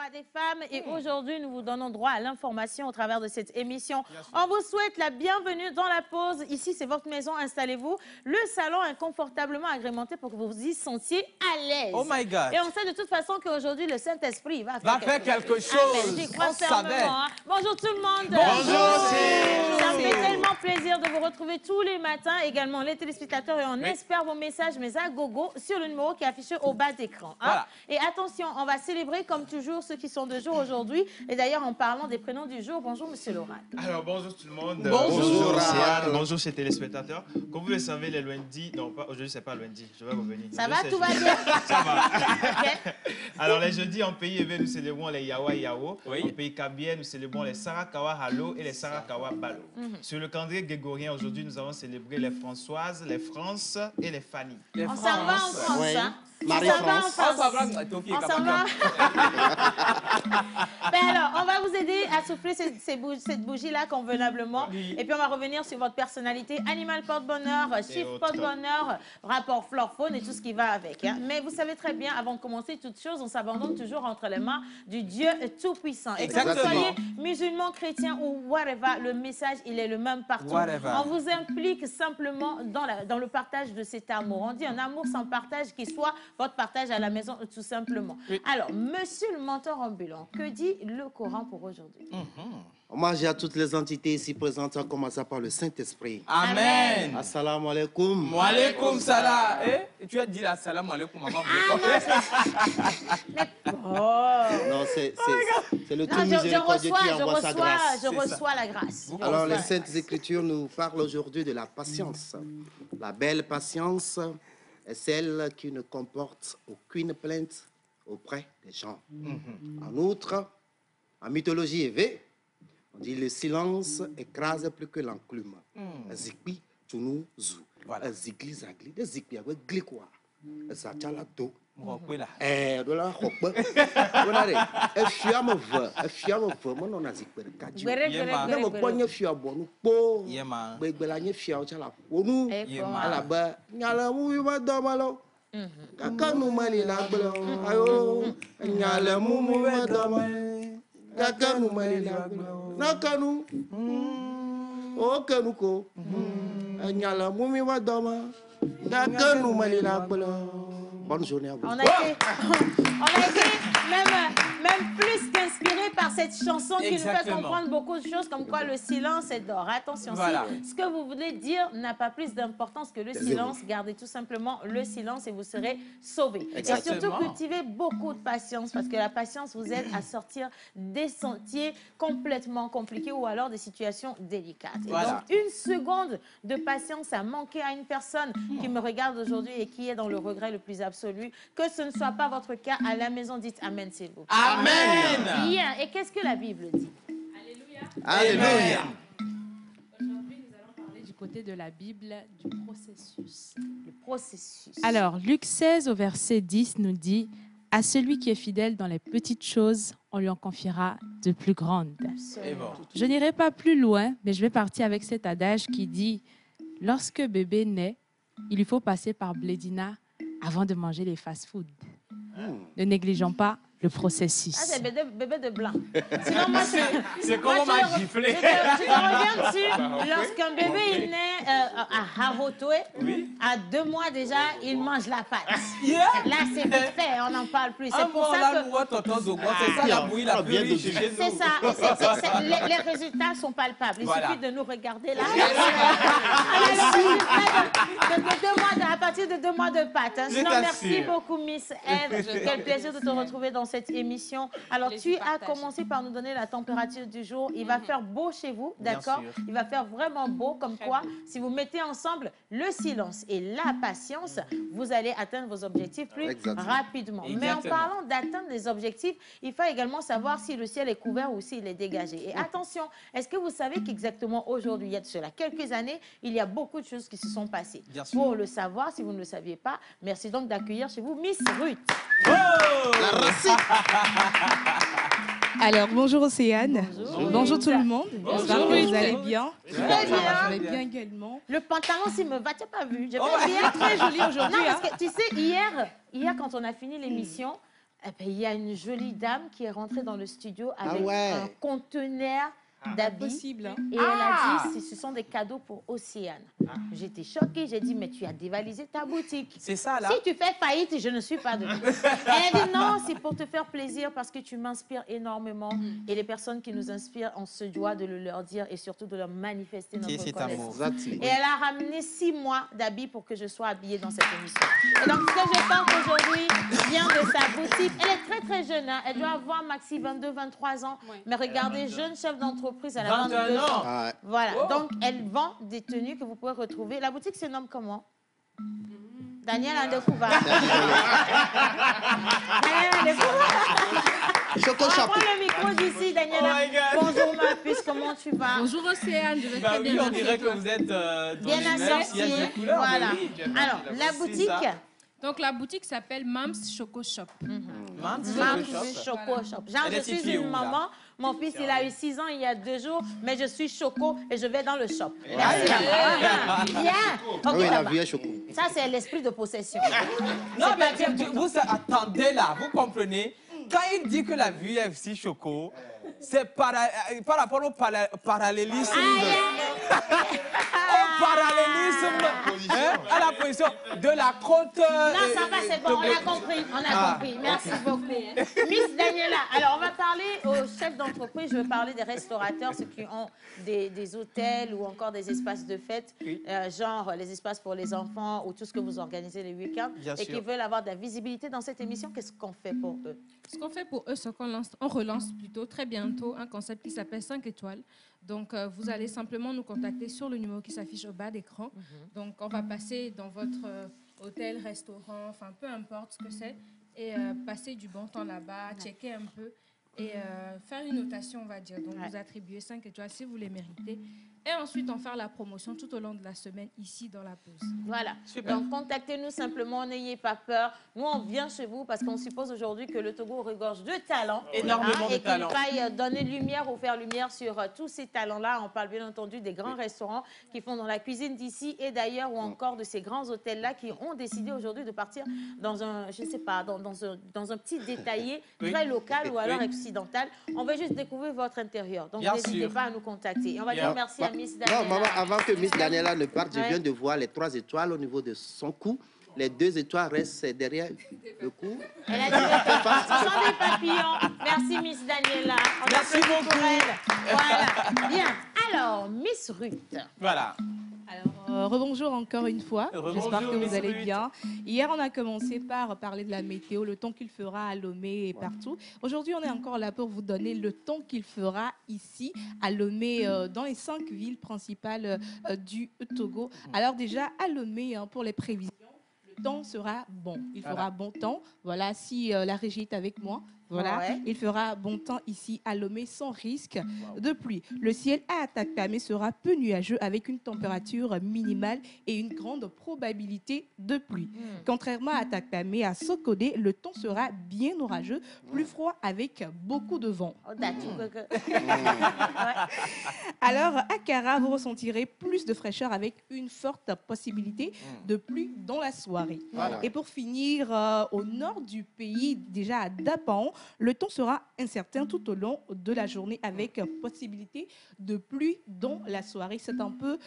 droits des femmes et aujourd'hui, nous vous donnons droit à l'information au travers de cette émission. On vous souhaite la bienvenue dans la pause. Ici, c'est votre maison, installez-vous. Le salon est confortablement agrémenté pour que vous vous y sentiez à l'aise. Oh my God. Et on sait de toute façon qu'aujourd'hui, le Saint-Esprit va faire quelque chose. J'y crois fermement. Hein. Bonjour tout le monde. Bonjour. Ça me fait tellement plaisir de vous retrouver tous les matins, également les téléspectateurs, et on espère vos messages, mais à gogo, sur le numéro qui est affiché au bas d'écran. Hein. Voilà. Et attention, on va célébrer comme toujours ceux qui sont de jour aujourd'hui. Et d'ailleurs, en parlant des prénoms du jour, bonjour Monsieur l'oracle. Alors bonjour tout le monde. Bonjour Céane, bonjour chers téléspectateurs. Comme vous le savez, les lundis, non pas aujourd'hui, c'est pas lundi, je vais revenir. Ça va, tout va bien. Ça va. Okay. Alors les jeudis en pays éveillé, nous célébrons les Yawa Yao. Oui. En pays Kabien, nous célébrons les Sarakawa Halo et les Sarakawa Balo. Sur le calendrier grégorien, aujourd'hui, nous avons célébré les Françoises, les France et les Fanny. On s'en va en France, oui. hein? Marie-France. On s'en va. Ben alors, on va vous aider à souffler cette bougie-là convenablement. Oui. Et puis, on va revenir sur votre personnalité. Animal porte-bonheur, chiffre porte-bonheur, rapport flore-faune et tout ce qui va avec. Hein. Mais vous savez très bien, avant de commencer toute chose, on s'abandonne toujours entre les mains du Dieu Tout-Puissant. Et que vous soyez musulman, chrétien ou whatever, le message, il est le même partout. On vous implique simplement dans le partage de cet amour. On dit un amour sans partage qui soit votre partage à la maison, tout simplement. Oui. Alors, monsieur le mentor ambulant, que dit le Coran pour aujourd'hui? Hommage à toutes les entités ici présentes, en commençant par le Saint-Esprit. Amen. Assalamu alaikum. Wa alaikum salam. Eh? Tu as dit la salam alaikum, maman. Non, c'est le tout miséricordieux qui envoie sa grâce. Je reçois la grâce. Alors, les Saintes Écritures nous parlent aujourd'hui de la patience. La belle patience est celle qui ne comporte aucune plainte auprès des gens. En outre, en mythologie éveillée, on dit le silence écrase plus que l'enclume. Zikpi, tunu, zou. Zikli, zagli, de zikpi, avec glikwa. Zachala do. De la robe. Fiam, mon a zikper kaju. Ne me pogne fiam bon, po. Begbelanye fiam chala. Onu, alaba, nyala mu va domalo. Kakanu mali la blo. Ayo, nyala mu va domalo. Kakanu mali la blo. Nakanu. O kanuko. Nyala mu va domalo. Kakanu mali la blo. Bonne journée à vous. On a été même plus qu'inspiré par cette chanson qui nous fait comprendre beaucoup de choses, comme quoi le silence est d'or. Attention, si ce que vous voulez dire n'a pas plus d'importance que le silence, gardez tout simplement le silence et vous serez sauvés. Et surtout, cultivez beaucoup de patience, parce que la patience vous aide à sortir des sentiers complètement compliqués ou alors des situations délicates. Et donc, une seconde de patience à manquer à une personne qui me regarde aujourd'hui et qui est dans le regret le plus absolu, que ce ne soit pas votre cas à la maison. Dites Amen, s'il vous plaît. Amen. Bien. Et qu'est-ce que la Bible dit? Alléluia. Alléluia. Aujourd'hui, nous allons parler du côté de la Bible du processus. Le processus. Alors, Luc 16 au verset 10 nous dit « À celui qui est fidèle dans les petites choses, on lui en confiera de plus grandes. » Je n'irai pas plus loin, mais je vais partir avec cet adage qui dit « Lorsque bébé naît, il lui faut passer par Blédina avant de manger les fast-foods. » Ne négligeons pas le processus. Ah, c'est bébé de blanc. Sinon, moi, c'est comment m'a giflé. Je reviens dessus. Lorsqu'un bébé est né à Harotoé, à 2 mois déjà, il mange la pâte. Là, c'est vite fait, on n'en parle plus. C'est pour ça que... C'est ça la bouillie la plus riche chez nous. C'est ça. Les résultats sont palpables. Il suffit de nous regarder là. À partir de 2 mois de pâte. Sinon, merci beaucoup, Miss Eve. Quel plaisir de te retrouver dans cette émission. Alors, tu as commencé par nous donner la température du jour. Il va faire beau chez vous, d'accord? Il va faire vraiment beau, comme quoi, si vous mettez ensemble le silence et la patience, vous allez atteindre vos objectifs plus rapidement. Mais en parlant d'atteindre les objectifs, il faut également savoir si le ciel est couvert ou s'il est dégagé. Et attention, est-ce que vous savez qu'exactement aujourd'hui, il y a de cela quelques années, il y a beaucoup de choses qui se sont passées? Pour le savoir, si vous ne le saviez pas, merci donc d'accueillir chez vous Miss Ruth. La recette. Alors, bonjour Océane. Bonjour tout le monde. J'espère que vous allez bien. Très bien. Je vais bien également. Le pantalon, s'il me va, tu n'as pas vu. Très joli aujourd'hui. Non, parce que tu sais, hier, quand on a fini l'émission, il y a une jolie dame qui est rentrée dans le studio avec un conteneur d'habits. Possible, hein. Et elle a dit, ce sont des cadeaux pour Océane. J'étais choquée, j'ai dit, mais tu as dévalisé ta boutique. C'est ça, là. Si tu fais faillite, je ne suis pas dedans. Elle a dit, non, c'est pour te faire plaisir parce que tu m'inspires énormément. Et les personnes qui nous inspirent, on se doit de le leur dire et surtout de leur manifester notre reconnaissance. Et elle a ramené 6 mois d'habits pour que je sois habillée dans cette émission. Et donc, ce que je porte aujourd'hui vient de sa boutique. Elle est très, très jeune. Hein. Elle doit avoir maxi 22, 23 ans. Oui. Mais regardez, jeune chef d'entreprise, elle a 22 ans. Voilà. Oh. Donc, elle vend des tenues que vous pouvez retrouver. La boutique se nomme comment? Daniel a découvert. Daniel a découvert. On prend le micro d'ici, Daniela. Bonjour ma puce, comment tu vas? Bonjour Océane, je vais très bien. Oui, on dirait que vous êtes bien assortie. Voilà. Alors, la boutique... Donc, la boutique s'appelle Mams Choco Shop. Mams Choco Shop. Genre, je suis une maman. Mon fils, il a eu 6 ans il y a 2 jours, mais je suis Choco et je vais dans le shop. Merci. Bien. Oui, la vie est Choco. Ça, c'est l'esprit de possession. Non, mais vous attendez là, vous comprenez? Quand il dit que la vie est si Choco, c'est par rapport au parallélisme. À la position de la côte. Non, ça va, c'est bon, on a compris. On a compris. Merci beaucoup. Miss Daniela, alors on va parler aux chefs d'entreprise. Je veux parler des restaurateurs, ceux qui ont des hôtels ou encore des espaces de fête, genre les espaces pour les enfants ou tout ce que vous organisez les week-ends et qui veulent avoir de la visibilité dans cette émission. Qu'est-ce qu'on fait pour eux? Ce qu'on fait pour eux, c'est qu'on relance plutôt très bientôt un concept qui s'appelle 5 étoiles. Donc, vous allez simplement nous contacter sur le numéro qui s'affiche au bas d'écran. Donc, on va passer dans votre hôtel, restaurant, enfin, peu importe ce que c'est, et passer du bon temps là-bas, checker un peu et faire une notation, on va dire. Donc, vous attribuez 5 étoiles si vous les méritez. Et ensuite, en faire la promotion tout au long de la semaine, ici, dans la pause. Voilà. Super. Donc, contactez-nous simplement, n'ayez pas peur. Nous, on vient chez vous parce qu'on suppose aujourd'hui que le Togo regorge de talents. Énormément de talents. Et qu'il faille donner lumière ou faire lumière sur tous ces talents-là. On parle bien entendu des grands restaurants qui font dans la cuisine d'ici et d'ailleurs, ou encore de ces grands hôtels-là qui ont décidé aujourd'hui de partir dans un, je ne sais pas, dans un petit détaillé très local ou alors occidental. On veut juste découvrir votre intérieur. Donc, n'hésitez pas à nous contacter. Et on va dire merci à Miss Daniela. Non, maman, avant que Miss Daniela ne parte, je viens de voir les 3 étoiles au niveau de son cou. Les 2 étoiles restent derrière le cou. Elle a dit ce sont des papillons. Merci Miss Daniela. Merci beaucoup pour elle. Voilà. Bien. Alors, Miss Ruth. Voilà. Alors, rebonjour encore une fois. J'espère que vous allez bien. Hier, on a commencé par parler de la météo, le temps qu'il fera à Lomé et partout. Aujourd'hui, on est encore là pour vous donner le temps qu'il fera ici, à Lomé, dans les 5 villes principales du Togo. Alors déjà, à Lomé, pour les prévisions, le temps sera bon. Il fera bon temps. Voilà, si la régie est avec moi. Voilà, il fera bon temps ici à Lomé sans risque de pluie. Le ciel à Atakpamé sera peu nuageux avec une température minimale et une grande probabilité de pluie. Contrairement à Atakpamé, à Sokodé, le temps sera bien orageux, plus froid avec beaucoup de vent. Alors, à Kara, vous ressentirez plus de fraîcheur avec une forte possibilité de pluie dans la soirée. Et pour finir, au nord du pays, déjà à Dapan, le temps sera incertain tout au long de la journée avec possibilité de pluie dans la soirée. C'est un peu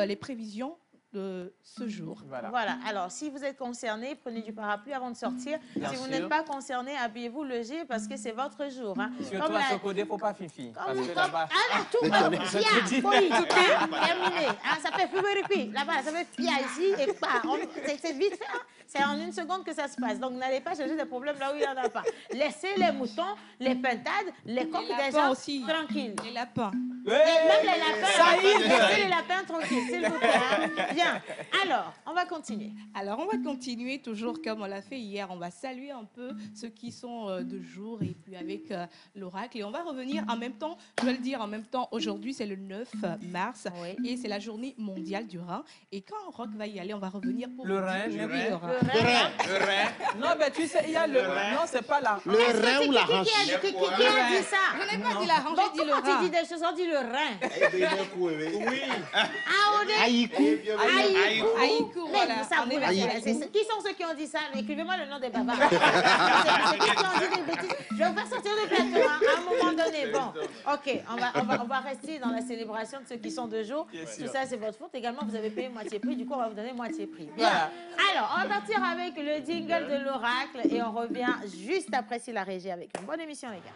les prévisions de ce jour. Voilà. Alors, si vous êtes concerné, prenez du parapluie avant de sortir. Si vous n'êtes pas concerné, habillez-vous léger parce que c'est votre jour. Hein. Surtout à Sokodé, il ne faut pas fifi. Terminé. Ça fait plus là-bas, ça fait pia ici et pas. C'est vite fait. C'est en 1 seconde que ça se passe. Donc, n'allez pas chercher des problèmes là où il n'y en a pas. Laissez les moutons, les pintades, les coqs des gens tranquilles. Les lapins. Et même les lapins. Laissez les lapins tranquilles, s'il vous plaît. Bien. Alors, on va continuer. Alors, on va continuer toujours comme on l'a fait hier. On va saluer un peu ceux qui sont de jour et puis avec l'oracle. Et on va revenir en même temps, je vais le dire en même temps, aujourd'hui, c'est le 9 mars et c'est la journée mondiale du rein. Et quand Rock va y aller, on va revenir pour le rein, rein. Le rein. Non, mais tu sais, il y a le rein. Non, c'est pas la hanche. Le rein ou la hanche? Qui a dit ça? Je n'ai pas dit la hanche, j'ai dit le rein. Tu dis des choses, on dit le rein. Oui. Aïkou. Aïkou, voilà. Qui sont ceux qui ont dit ça? Écrivez-moi le nom des bavards. C'est qui ont dit des bêtises? Je vais vous faire sortir du plateau à un moment donné. Bon, ok, on va rester dans la célébration de ceux qui sont de jour. Tout ça, c'est votre faute. Également, vous avez payé moitié prix. Du coup, on va vous donner moitié prix. Bien. Alors, on va partir avec le jingle de l'oracle et on revient juste après si la régie avec une bonne émission, les gars.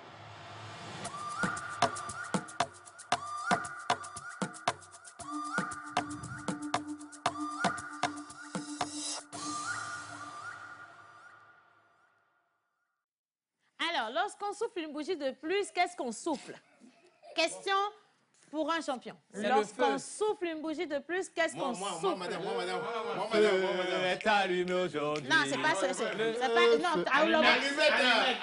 Alors, lorsqu'on souffle une bougie de plus, qu'est-ce qu'on souffle? Question pour un champion. Lorsqu'on souffle une bougie de plus, qu'est-ce qu'on souffle? Moi, madame. est allumé aujourd'hui. Non, c'est pas ça. Non,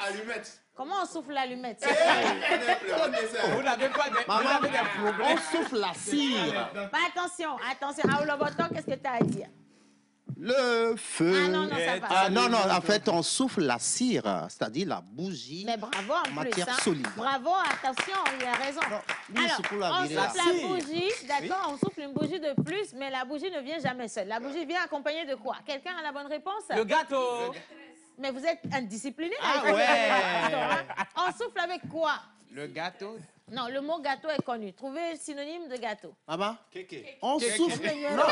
allumette. Comment on souffle l'allumette? Vous n'avez pas de problème. On souffle la cire. Attention. Aouloboton, qu'est-ce que tu as à dire? Le feu. Ah non, ça passe. Non, en fait, on souffle la cire, c'est-à-dire la bougie. Mais bravo en matière plus. solide. Bravo, attention, il a raison. Alors, on souffle la bougie, d'accord, on souffle une bougie de plus, mais la bougie ne vient jamais seule. La bougie vient accompagnée de quoi? Quelqu'un a la bonne réponse? Le gâteau. Mais vous êtes indiscipliné. Ah ouais. On souffle avec quoi? Le gâteau. Non, le mot gâteau est connu. Trouvez le synonyme de gâteau. Maman, on souffle. Non.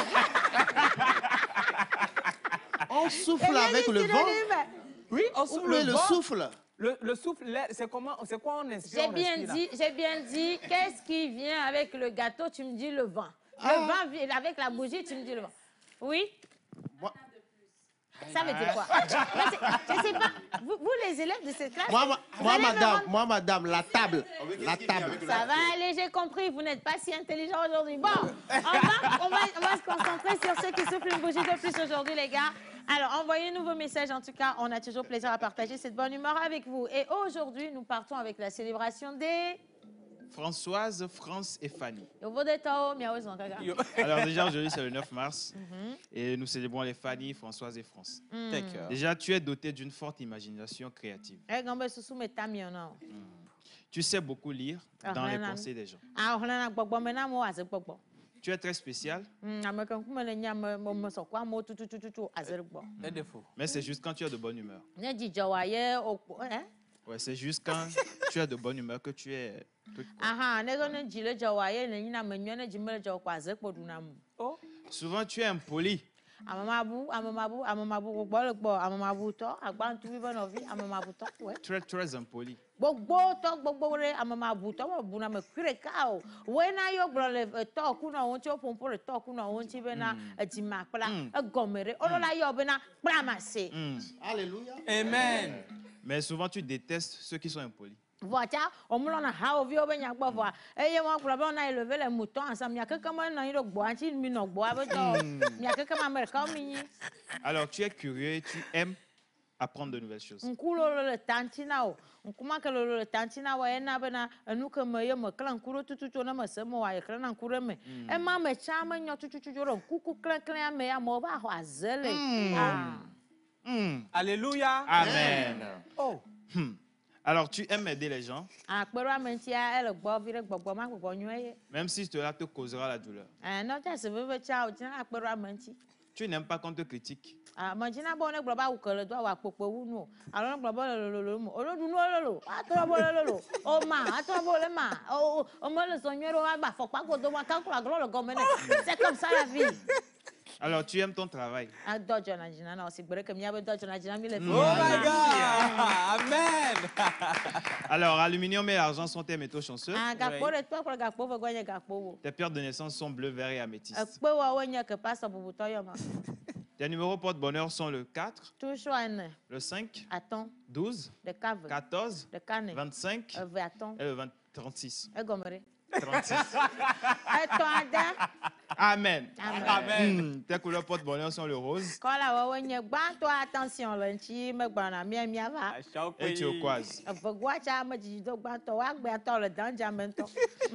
On souffle avec le vent. Oui, on souffle le souffle. Le souffle, c'est quoi on inspire? J'ai bien dit, qu'est-ce qui vient avec le gâteau? Tu me dis le vent. Le vent vient avec la bougie, tu me dis le vent. Oui? Ça veut dire quoi? Je sais pas. Vous, les élèves de cette classe... Moi, madame, la table. Ça va aller, j'ai compris. Vous n'êtes pas si intelligent aujourd'hui. Bon, on va se concentrer sur ceux qui soufflent une bougie de plus aujourd'hui, les gars. Alors, envoyez-nous vos messages. En tout cas, on a toujours plaisir à partager cette bonne humeur avec vous. Et aujourd'hui, nous partons avec la célébration des... Françoise, France et Fanny. Alors déjà, aujourd'hui, c'est le 9 mars. Et nous célébrons les Fanny, Françoise et France. Déjà, tu es doté d'une forte imagination créative. Tu sais beaucoup lire dans les pensées des gens. Tu es très spécial. Mais c'est juste quand tu es de bonne humeur. Ouais, c'est juste quand tu es de bonne humeur que tu es... Souvent, tu es impoli. Très, très impoli. Alléluia. Amen. Mais souvent, tu détestes ceux qui sont impolis. Alors, tu es curieux et tu aimes apprendre de nouvelles choses. Alléluia. Amen. Oh. Alors, tu aimes aider les gens, même si cela te causera la douleur. Tu n'aimes pas qu'on te critique. C'est comme ça la vie. Alors, tu aimes ton travail. Oh my God! Amen! Alors, aluminium et argent sont tes métaux chanceux. Oui. Tes pierres de naissance sont bleu, vert et améthyste. Tes numéros porte-bonheur sont le 4, le 5, 12, 14, 25 et le 36. 36. Amen. Amen. Tes couleurs porte-bonheur sont le rose. Attention, Et turquoise.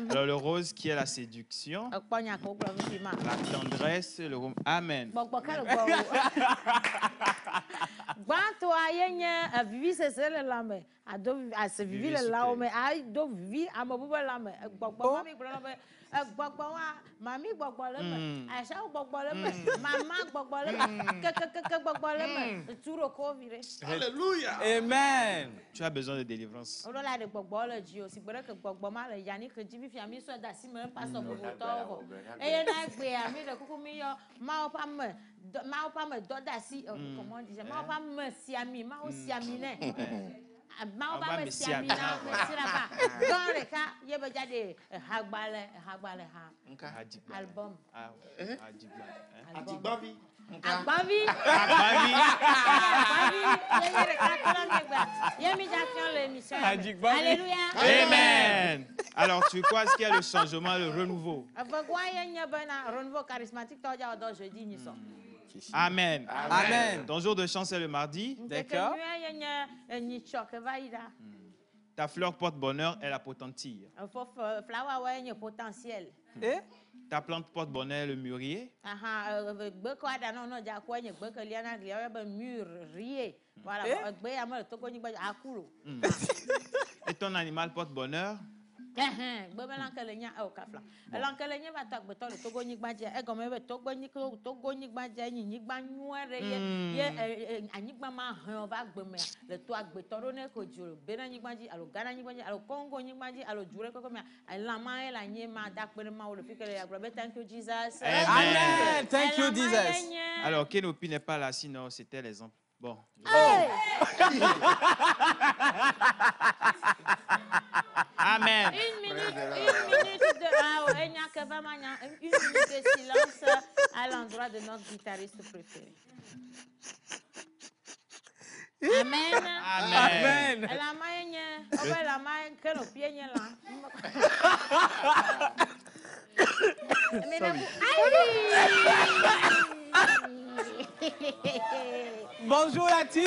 Alors le rose qui est la séduction, la tendresse, le rhum. Amen. Alléluia. Amen. Tu as besoin de délivrance. Album. Alléluia. Amen. Alors, tu crois qu'il y a le changement, le renouveau? Amen. Amen. Ton jour de chance est le mardi. D'accord. Ta fleur porte-bonheur est la potentille. Et? Ta plante porte-bonheur est le mûrier. Et ton animal porte-bonheur? Thank you, Jesus. Amen. Thank you, Jesus. Alors, Kenopi n'est pas là, sinon c'était l'exemple. Bon. Amen. Une minute de silence à l'endroit de notre guitariste préféré. Amen. Amen. Bonjour la team.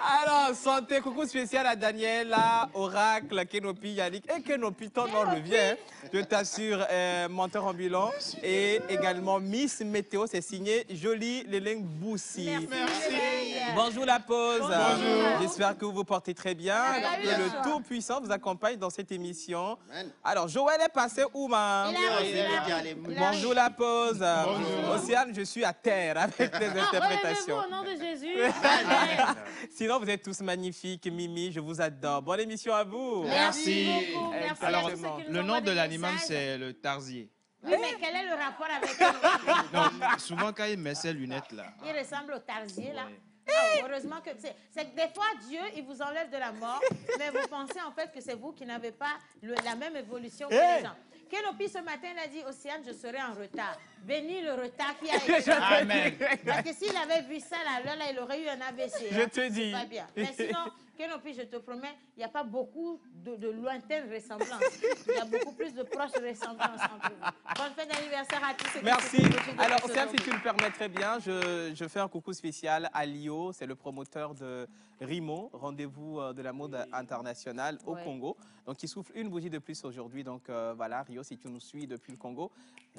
Alors, santé, coucou spécial à Daniela, Oracle, Kenopi, Yannick et Kenopi, ton nom revient. Je t'assure, menteur ambulant. Et également Miss Météo, c'est signé Jolie Léleng Boussi. Merci. Bonjour la pause. Bonjour. J'espère que vous vous portez très bien. Que le Tout-Puissant vous accompagne dans cette émission. Alors, Joël est passé où, ma? Bonjour la pause. Bonjour. Océane, je suis à terre avec les interprétations. Au nom de Jésus. Sinon, vous êtes tous magnifiques, Mimi, je vous adore. Bonne émission à vous. Merci beaucoup. Merci. Alors, le nom de l'animal, c'est le tarsier. Oui, mais quel est le rapport avec lui? Non, souvent, quand il met ces lunettes-là. Il ressemble au tarsier, là. Ah, heureusement que c'est que des fois, Dieu, il vous enlève de la mort, mais vous pensez en fait que c'est vous qui n'avez pas la même évolution que les gens. Kenopi, ce matin, il a dit, Océane, je serai en retard. Bénis le retard qui a été. Amen. Parce que s'il avait vu ça, là, il aurait eu un AVC. Je te dis. Pas bien. Mais sinon, Kenopi, je te promets, il n'y a pas beaucoup de lointaines ressemblances. Il y a beaucoup plus de proches ressemblances entre vous. Bonne fête d'anniversaire à tous. Merci. Alors, Océane, si tu me permets très bien, je fais un coucou spécial à Lio. C'est le promoteur de Rimo, rendez-vous de la mode internationale au Congo. Donc, il souffle une bougie de plus aujourd'hui. Donc, voilà, Rio, si tu nous suis depuis le Congo,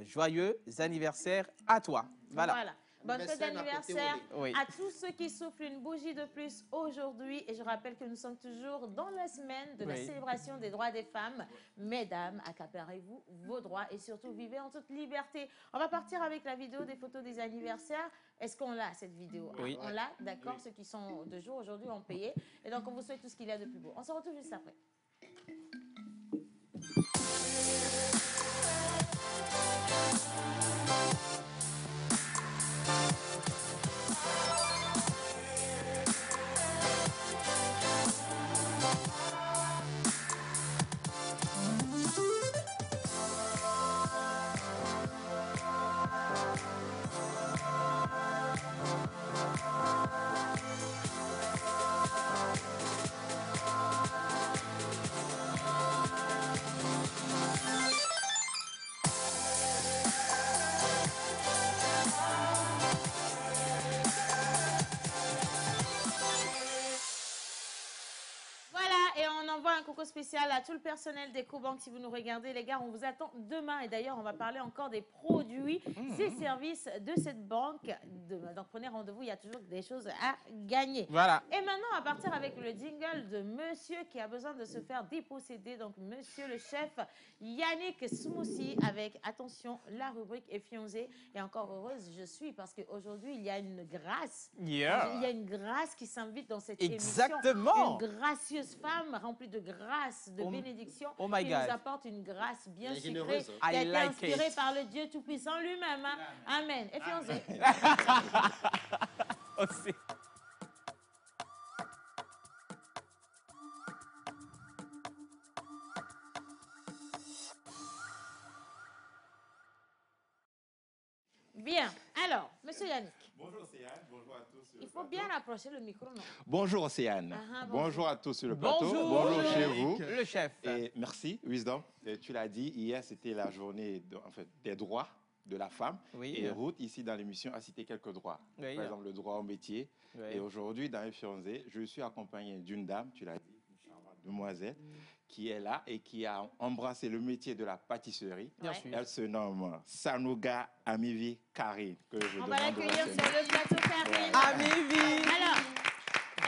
joyeux anniversaire à toi. Voilà. Bonne fête d'anniversaire à tous ceux qui soufflent une bougie de plus aujourd'hui. Et je rappelle que nous sommes toujours dans la semaine de la célébration des droits des femmes. Mesdames, accaparez-vous vos droits et surtout vivez en toute liberté. On va partir avec la vidéo des photos des anniversaires. Est-ce qu'on l'a, cette vidéo? Oui. On l'a, d'accord. Ceux qui sont de jour aujourd'hui ont payé. Et donc, on vous souhaite tout ce qu'il y a de plus beau. On se retrouve juste après. spécial à tout le personnel d'EcoBank. Si vous nous regardez, les gars, on vous attend demain. Et d'ailleurs, on va parler encore des produits et services de cette banque. Donc, prenez rendez-vous, il y a toujours des choses à gagner. Voilà. Et maintenant, on va partir avec le jingle de monsieur qui a besoin de se faire déposséder. Donc, monsieur le chef Yannick Smoussi avec, attention, la rubrique Effionzé. Et encore heureuse, je suis parce qu'aujourd'hui, il y a une grâce. Yeah. Il y a une grâce qui s'invite dans cette Exactement. émission. Une gracieuse femme remplie de grâce, de bénédiction, oh my qui God. nous apporte une grâce bien sucrée, qui I a été like inspirée it. par le Dieu Tout-Puissant lui-même. Hein? Amen. Effionzé. Aussi. Bien. Alors, monsieur Yannick. Bonjour Océane, bonjour à tous sur Il faut bien approcher le micro, non? Bonjour Océane, bonjour à tous sur le plateau, bonjour chez vous. Le chef. Et merci Wisdom, et tu l'as dit, hier c'était la journée des droits de la femme. Oui. Et Ruth, ici dans l'émission, a cité quelques droits. Oui. Par exemple, le droit au métier. Oui. Et aujourd'hui, dans Effionzé, je suis accompagné d'une dame, tu l'as dit, une charmante demoiselle, qui est là et qui a embrassé le métier de la pâtisserie. Bien sûr. Elle se nomme Sanouga Amivi Karine. On va l'accueillir sur le plateau, Karine. Amivi. Alors,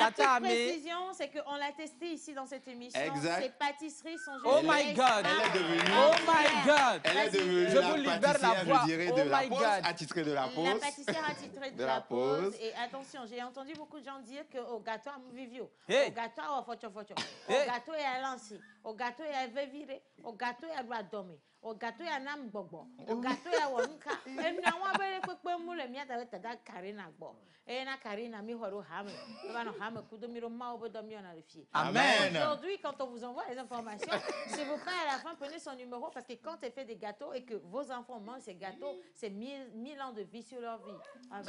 la Tata petite précision, c'est qu'on l'a testé ici dans cette émission. Exact. Ces pâtisseries sont Oh my God. Elle est devenue... Oh my God. Elle est devenue Je vous libère la pâtissière, voix. je dirais, Oh de la my pause, God. attitrée de la La pause. pâtissière attitrée de la pause. Et attention, j'ai entendu beaucoup de gens dire qu'au gâteau à Vivio, Hey. au gâteau à Focho, Hey. au gâteau à Lancy, au gâteau à Vevire, au gâteau à Doadome, au gâteau à Nam Bobo, au gâteau à Wonka. Et nous avons appelé que nous le miat avec Tada Karina Bo. Et na Karina mi horo hame. Nous allons hame kudomiro ma obo domion à le fier. Amen. Aujourd'hui, quand on vous envoie les informations, s'il vous plaît, à la fin, prenez son numéro parce que quand elle fait des gâteaux et que vos enfants mangent ces gâteaux, c'est 1000 ans de vie sur leur vie. Amen.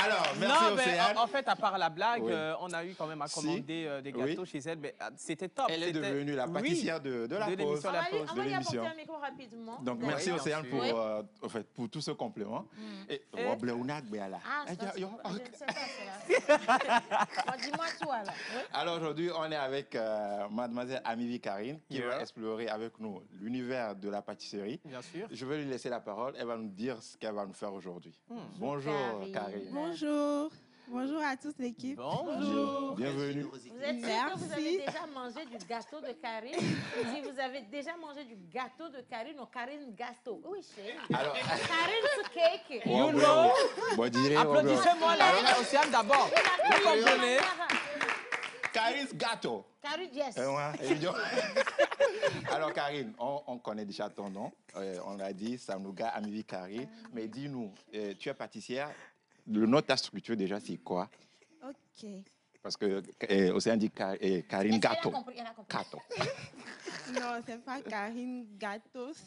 Alors, merci Non, mais Océane. en fait, à part la blague, Oui. On a eu quand même à commander des gâteaux Oui. chez elle. Mais c'était top. Elle est devenue la pâtissière de la de pause. l'émission La Pause. On va lui apporter un micro rapidement. Donc, D'accord. merci Océane pour, Oui. pour tout ce complément. Et Ah, ça, je ne sais pas cela. Bon, dis-moi toi, là. Oui. Alors aujourd'hui, on est avec mademoiselle Amivi Karine qui va explorer avec nous l'univers de la pâtisserie. Bien sûr. Je vais lui laisser la parole. Elle va nous dire ce qu'elle va nous faire aujourd'hui. Bonjour Karine. Bonjour. Bonjour à toute l'équipe. Bonjour. Bienvenue. Vous êtes sûr que vous avez déjà mangé du gâteau de Karine? Si vous avez déjà mangé du gâteau de Karine ou Karine Gasto? Oui, chérie. Alors, Karine's cake. You know. bon, direz, Applaudissez-moi la reine Océane d'abord. Vous comprenez? Karine's gâteau. Karine, yes. Alors Karine, on connaît déjà ton nom. On a dit Sanouga Amivi Karine. Mais dis-nous, tu es pâtissière. Le nom de ta structure déjà, c'est quoi? Ok. Parce que Océane dit Karine Gâteau. Elle a compris. Gâteau. Non, c'est pas Karine Gatos,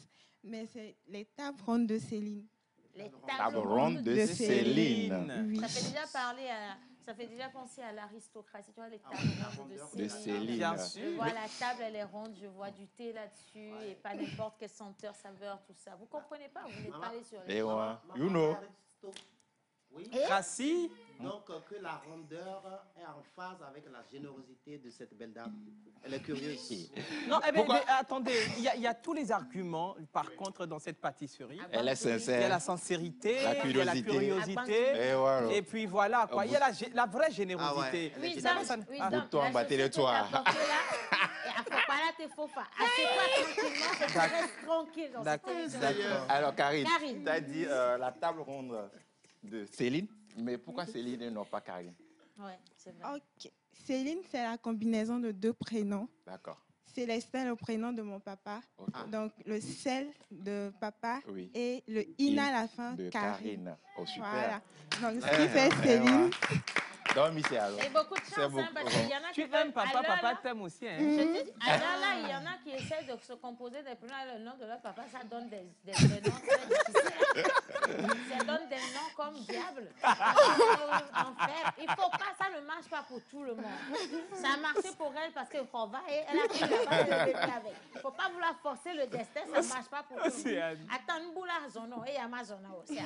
mais c'est les tables rondes de Céline. Les Table ronde de Céline. Oui. Ça fait déjà parler à... Ça fait déjà penser à l'aristocratie. Tu vois, les tables rondes De Céline. Bien Je sûr. vois la table, elle est ronde, je vois du thé là-dessus, et pas n'importe quelle senteur, saveur, tout ça. Vous comprenez pas, vous n'êtes pas allé sur les... Et you know. Oui. Tracy. Donc, que la rondeur est en phase avec la générosité de cette belle dame. Elle est curieuse. Non, mais attendez, il y a tous les arguments, par contre, dans cette pâtisserie. Elle est Il y a sincère. la sincérité, La il y a la curiosité. curiosité. Et voilà. Et puis voilà, quoi. Il y a la vraie générosité. Oui, C'est ça, pas ça- oui, Ah. donc, Bouton, la battez les chaussette que toits. t'as portée là, et à faut pas là, t'es faux pas. Assieds-toi tranquillement, que tu restes tranquille dans cette D'accord. émission. Alors Karine, Karine. tu as dit la table ronde de Céline. Mais pourquoi Céline et non pas Karine? Oui, c'est vrai. Ok. Céline, c'est la combinaison de deux prénoms. D'accord. Célestin, le prénom de mon papa. Ok. Donc, le sel de papa Oui. et le in à la fin, De Karine. Karine. Oh, super. Voilà. Donc, ce qui fait Céline. Donc, Michel, alors. Et beaucoup de chance, hein, parce qu'il y en a qui Tu veulent... aimes papa, Alors papa là, t'aime aussi. Hein. je te dis, alors là, il y en a qui essaient de se composer des prénoms et le nom de leur papa, ça donne des noms très difficiles. Ça donne des noms comme diable, enfer. Il faut pas, ça ne marche pas pour tout le monde. Ça a marché pour elle parce que Rova, elle a pris la balle de bébé avec. Il ne faut pas vouloir forcer le destin, ça ne marche pas pour tout le monde. Attends, nous boula zono et Amazona aussi.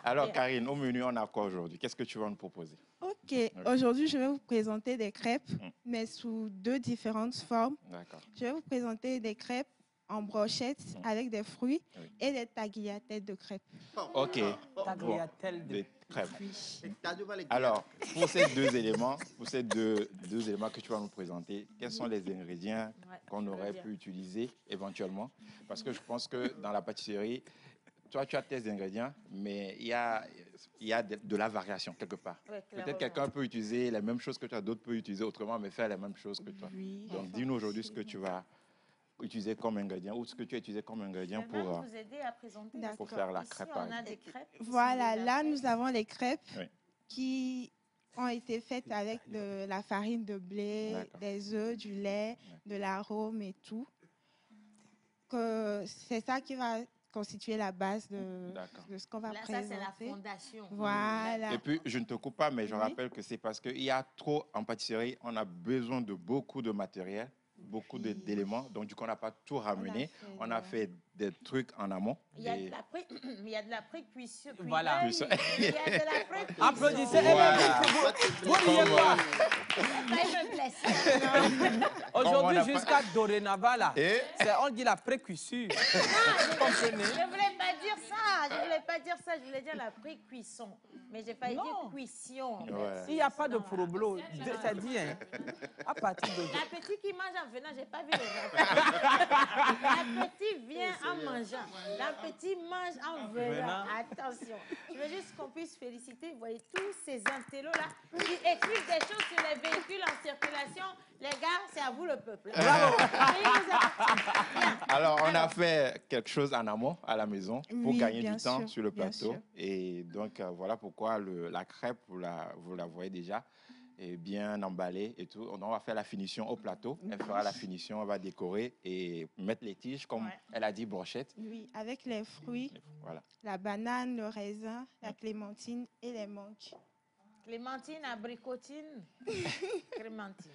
Alors, Karine, au menu, on a quoi aujourd'hui? Qu'est-ce que tu vas nous proposer? Ok, aujourd'hui, je vais vous présenter des crêpes, mais sous 2 différentes formes. D'accord. Je vais vous présenter des crêpes en brochettes avec des fruits et des tagliatelles de crêpes. Ok. Tagliatelles de crêpes. Alors, pour ces deux éléments, que tu vas nous présenter, quels sont les ingrédients qu'on aurait pu utiliser éventuellement? Parce que je pense que dans la pâtisserie, toi, tu as tes ingrédients, mais il y a de la variation quelque part. Peut-être quelqu'un peut utiliser les mêmes choses que toi, d'autres peuvent utiliser autrement, mais faire les mêmes choses que toi. Oui. Donc, dis-nous aujourd'hui ce que tu vas utiliser comme ingrédient ou ce que tu as utilisé comme ingrédient pour vous aider à présenter. Pour faire la crêpe. Ici, on a des crêpes. Voilà, là, nous avons les crêpes qui ont été faites avec de la farine de blé, des œufs, du lait, de l'arôme et tout. C'est ça qui va constituer la base de ce qu'on va présenter. Ça, c'est la fondation. Voilà. Et puis, je ne te coupe pas, mais je rappelle que c'est parce qu'il y a trop en pâtisserie, on a besoin de beaucoup de matériel, beaucoup d'éléments. Donc, du coup, on n'a pas tout ramené. On a fait des trucs en amont. Il y a de la pré-cuisson. Voilà. Il y a de la pré-cuisson. Applaudissez. N'oubliez pas. Aujourd'hui, jusqu'à dorénavant, là, on dit la pré-cuisson. Je ne voulais pas dire ça. Je voulais dire la pré-cuisson. Mais j'ai failli dire cuisson. Il n'y a pas de problème. C'est dit, hein. À partir de... La petite qui mange en venant, je n'ai pas vu le La petite vient en mangeant. La petite mange en venant. Attention. Je veux juste qu'on puisse féliciter, vous voyez, tous ces intellos-là qui écrivent des choses sur les véhicules en circulation. Les gars, c'est à vous le peuple. Bravo. Alors, on a fait quelque chose en amont à la maison pour gagner du temps sur le plateau. Et donc, voilà pourquoi la crêpe, vous la voyez déjà, est bien emballée et tout. On va faire la finition au plateau. Elle fera la finition, on va décorer et mettre les tiges, comme elle a dit, brochettes. Oui, avec les fruits, voilà. La banane, le raisin, la clémentine et les mangues. Clémentine, abricotine, clémentine.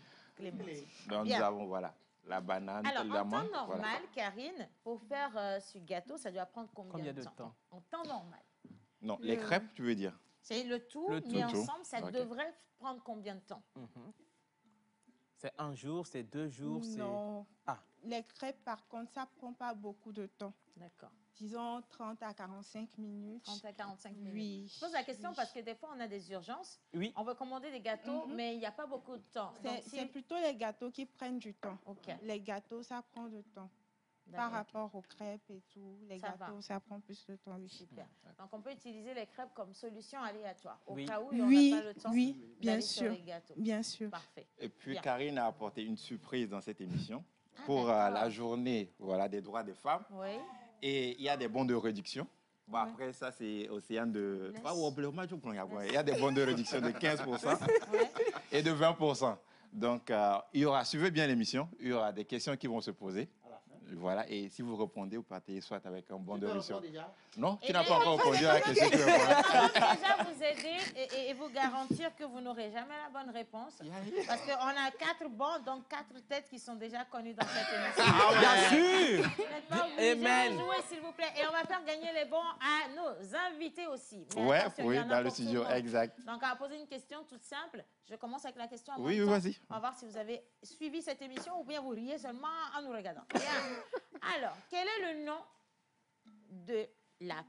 Donc, nous avons, voilà, la banane, la mangue. Alors, en temps normal, voilà. Karine, pour faire ce gâteau, ça doit prendre combien de temps? En temps normal. Non, les crêpes, tu veux dire? C'est le tout, mais ensemble, ça devrait prendre combien de temps? C'est 1 jour, c'est 2 jours? Non. Les crêpes, par contre, ça ne prend pas beaucoup de temps. D'accord. Disons 30 à 45 minutes. 30 à 45 minutes. Oui. Je pose la question parce que des fois, on a des urgences. Oui. On veut commander des gâteaux, mais il n'y a pas beaucoup de temps. C'est plutôt les gâteaux qui prennent du temps. Okay. Les gâteaux, ça prend du temps. Par rapport aux crêpes et tout, les gâteaux, ça prend plus de temps. Oui. Super. Donc, on peut utiliser les crêpes comme solution aléatoire. Au cas où il n'y aura pas le temps bien sûr. sur les gâteaux. Bien sûr. Parfait. Et puis, Karine a apporté une surprise dans cette émission pour la journée des droits des femmes. Oui. Et il y a des bons de réduction. Bon, après, ça, c'est Océane de... Il y a des bons de réduction de 15% et de 20%. Donc, il y aura, suivez bien l'émission, il y aura des questions qui vont se poser. Voilà, et si vous répondez, vous partez soit avec un bon de réduction. Non, tu n'as pas encore répondu à la question. Je peux déjà vous aider et vous garantir que vous n'aurez jamais la bonne réponse. Parce qu'on a 4 bons, donc 4 têtes qui sont déjà connues dans cette émission. Bien sûr. Vous n'êtes pas obligés de jouer, s'il vous plaît. Et on va faire gagner les bons à nos invités aussi. Oui, dans le studio, exact. Donc, on va poser une question toute simple. Je commence avec la question. Oui, vas-y. On va voir si vous avez suivi cette émission ou bien vous riez seulement en nous regardant. Bien. Alors, quel est le nom de la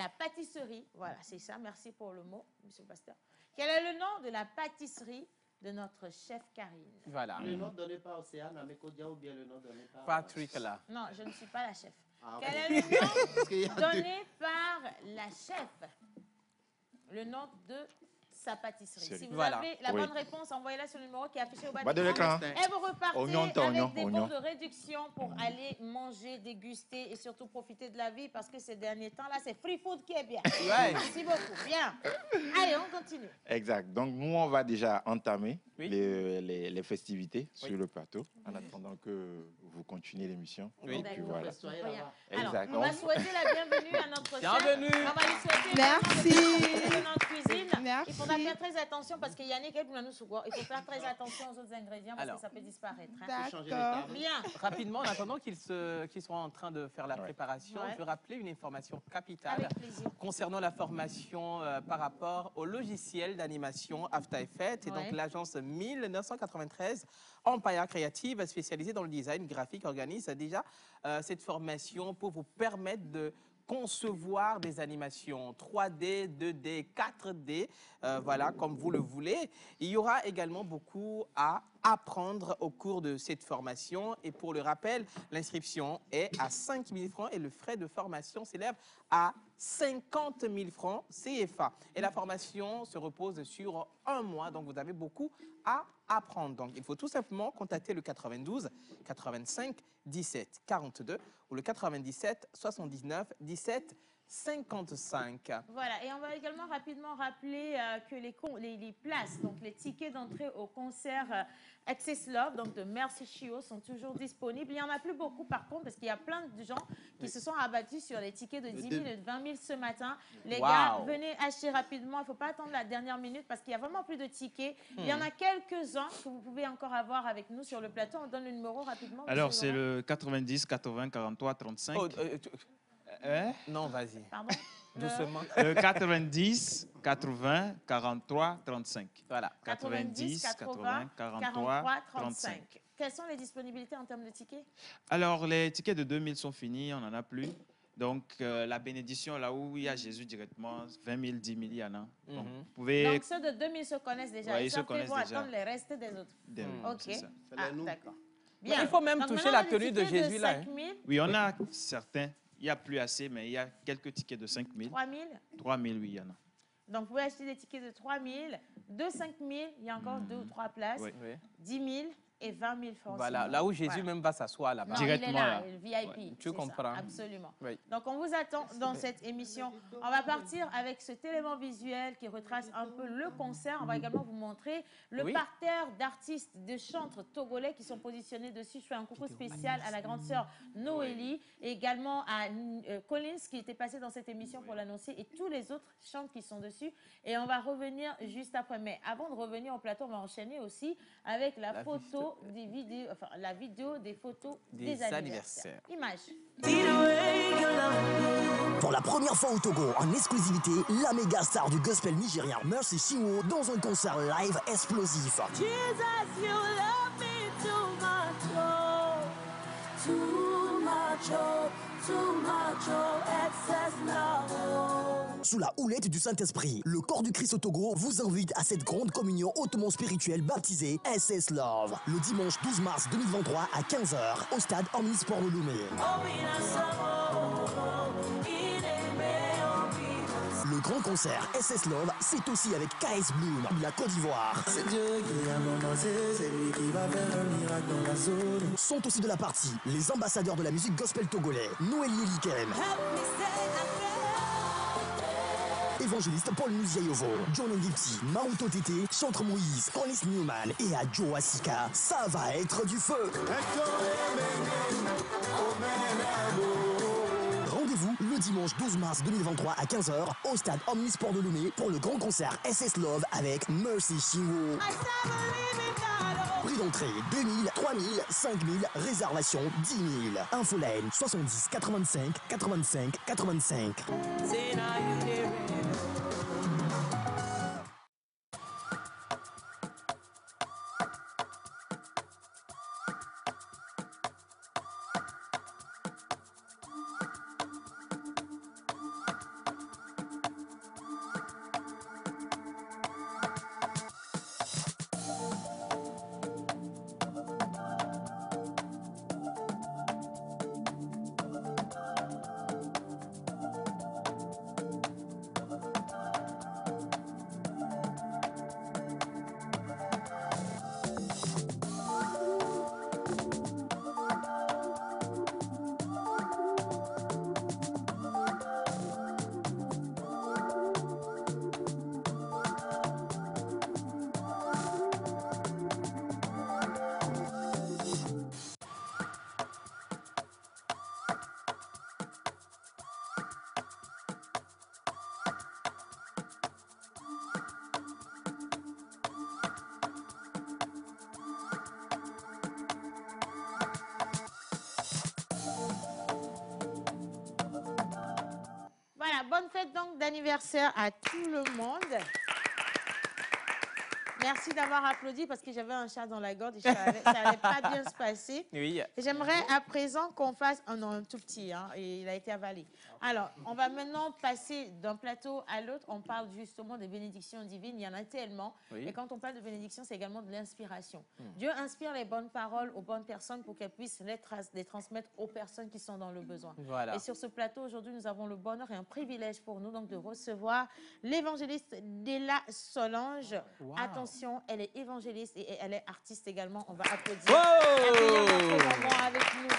pâtisserie? Voilà, c'est ça. Merci pour le mot, monsieur le pasteur. Quel est le nom de la pâtisserie de notre chef Karine? Voilà. Le nom donné par Océane, Amécodia ou bien le nom donné par... Patrick, là. Non, je ne suis pas la chef. Quel est le nom donné par la chef? Le nom de sa pâtisserie. Si vous avez la bonne réponse, envoyez-la sur le numéro qui est affiché au bas de l'écran. Et vous repartez avec des bons de réduction pour aller manger, déguster et surtout profiter de la vie parce que ces derniers temps-là, c'est free food qui est bien. Merci beaucoup. Bien. Allez, on continue. Exact. Donc, nous, on va déjà entamer les festivités sur le plateau en attendant que vous continuez l'émission. Oui. Et puis voilà. Alors, on va souhaiter la bienvenue à notre chef. Bienvenue. On va lui souhaiter merci. notre cuisine. Merci. Il faudra faire très attention parce que Yannick est pour nous souvoir. Il faut faire très attention aux autres ingrédients parce que ça peut disparaître. D'accord. Bien. Rapidement, en attendant qu'ils soient en train de faire la préparation, je veux rappeler une information capitale concernant la formation par rapport au logiciel d'animation After Effects. Et donc, l'agence 1993 Empire Creative, spécialisée dans le design graphique, organise déjà cette formation pour vous permettre de concevoir des animations 3D, 2D, 4D, voilà, comme vous le voulez. Il y aura également beaucoup à apprendre au cours de cette formation. Et pour le rappel, l'inscription est à 5 000 francs et le frais de formation s'élève à 50 000 francs CFA. Et la formation se repose sur un mois, donc vous avez beaucoup à apprendre. Donc, il faut tout simplement contacter le 92 85 17 42 ou le 97 79 17 55. Voilà, et on va également rapidement rappeler que les places, donc les tickets d'entrée au concert Access Love, donc de Merci Chio, sont toujours disponibles. Il n'y en a plus beaucoup par contre, parce qu'il y a plein de gens qui se sont abattus sur les tickets de 10 000 et de 20 000 ce matin. Les gars, venez acheter rapidement. Il ne faut pas attendre la dernière minute parce qu'il n'y a vraiment plus de tickets. Il y en a quelques-uns que vous pouvez encore avoir avec nous sur le plateau. On donne le numéro rapidement. Alors, c'est le 90 80 43 35. Non, vas-y. Pardon? Doucement. 90 80 43 35. Voilà. 90 80 43 35. Quelles sont les disponibilités en termes de tickets? Alors, les tickets de 2000 sont finis, on n'en a plus. Donc, la bénédiction, là où il y a Jésus directement, 20 000, 10 000, il y en a. Donc, vous pouvez... Donc, ceux de 2000 se connaissent déjà. Ouais, ils se connaissent déjà. Attendre les restes des autres. OK. D'accord. Bien. Il faut même toucher la tenue de Jésus là. Oui, on a certains. Il n'y a plus assez, mais il y a quelques tickets de 5 000. 3 000? 3 000, oui, il y en a. Donc, vous pouvez acheter des tickets de 3 000, de 5 000, il y a encore 2 ou 3 places, 10 000 et 20 000 francs. Voilà, là où Jésus même va s'asseoir là-bas. Directement il est là, le VIP. Tu comprends. Ça, absolument. Oui. Donc, on vous attend dans cette émission. On va partir avec cet élément visuel qui retrace un peu le concert. On va également vous montrer le parterre d'artistes, de chantres togolais qui sont positionnés dessus. Je fais un coucou spécial à la grande sœur Noélie et également à Collins qui était passé dans cette émission pour l'annoncer et tous les autres chantres qui sont dessus. Et on va revenir juste après. Mais avant de revenir au plateau, on va enchaîner aussi avec la photo des vidéos, enfin la vidéo des photos des anniversaires. Image. Pour la première fois au Togo, en exclusivité, la méga star du gospel nigérien Mercy Chinwo dans un concert live explosif. Jesus, you love me too much, oh, too much, oh, too much, oh, excess love. Sous la houlette du Saint-Esprit, le corps du Christ au Togo vous invite à cette grande communion hautement spirituelle baptisée SS Love, le dimanche 12 mars 2023 à 15h au stade Omnisport de Lomé. Le grand concert SS Love, c'est aussi avec KS Bloom, la Côte d'Ivoire. C'est Dieu qui a commencé, c'est lui qui va faire un miracle dans la zone. Sont aussi de la partie les ambassadeurs de la musique gospel togolais, Noélie Elikem, évangéliste Paul Muziayovo, John Ngipti, Maruto Tété, chantre Moïse, Cornis Newman et Adjo Asika. Ça va être du feu. Rendez-vous le dimanche 12 mars 2023 à 15h au stade Omnisport de Lomé pour le grand concert SS Love avec Mercy Chinwo. Prix d'entrée 2000, 3000, 5000, réservation 10 000. Infoline 70 85 85 85. d'anniversaire à tout le monde. Merci d'avoir applaudi parce que j'avais un chat dans la gorge et ça n'allait pas bien se passer. Oui. J'aimerais à présent qu'on fasse un tout petit, hein, et il a été avalé. Alors, on va maintenant passer d'un plateau à l'autre. On parle justement des bénédictions divines. Il y en a tellement. Oui. Et quand on parle de bénédictions, c'est également de l'inspiration. Dieu inspire les bonnes paroles aux bonnes personnes pour qu'elles puissent les transmettre aux personnes qui sont dans le besoin. Voilà. Et sur ce plateau, aujourd'hui, nous avons le bonheur et un privilège pour nous donc de recevoir l'évangéliste Della Solange. Wow. Attention, elle est évangéliste et elle est artiste également. On va applaudir. Accueillons avec nous.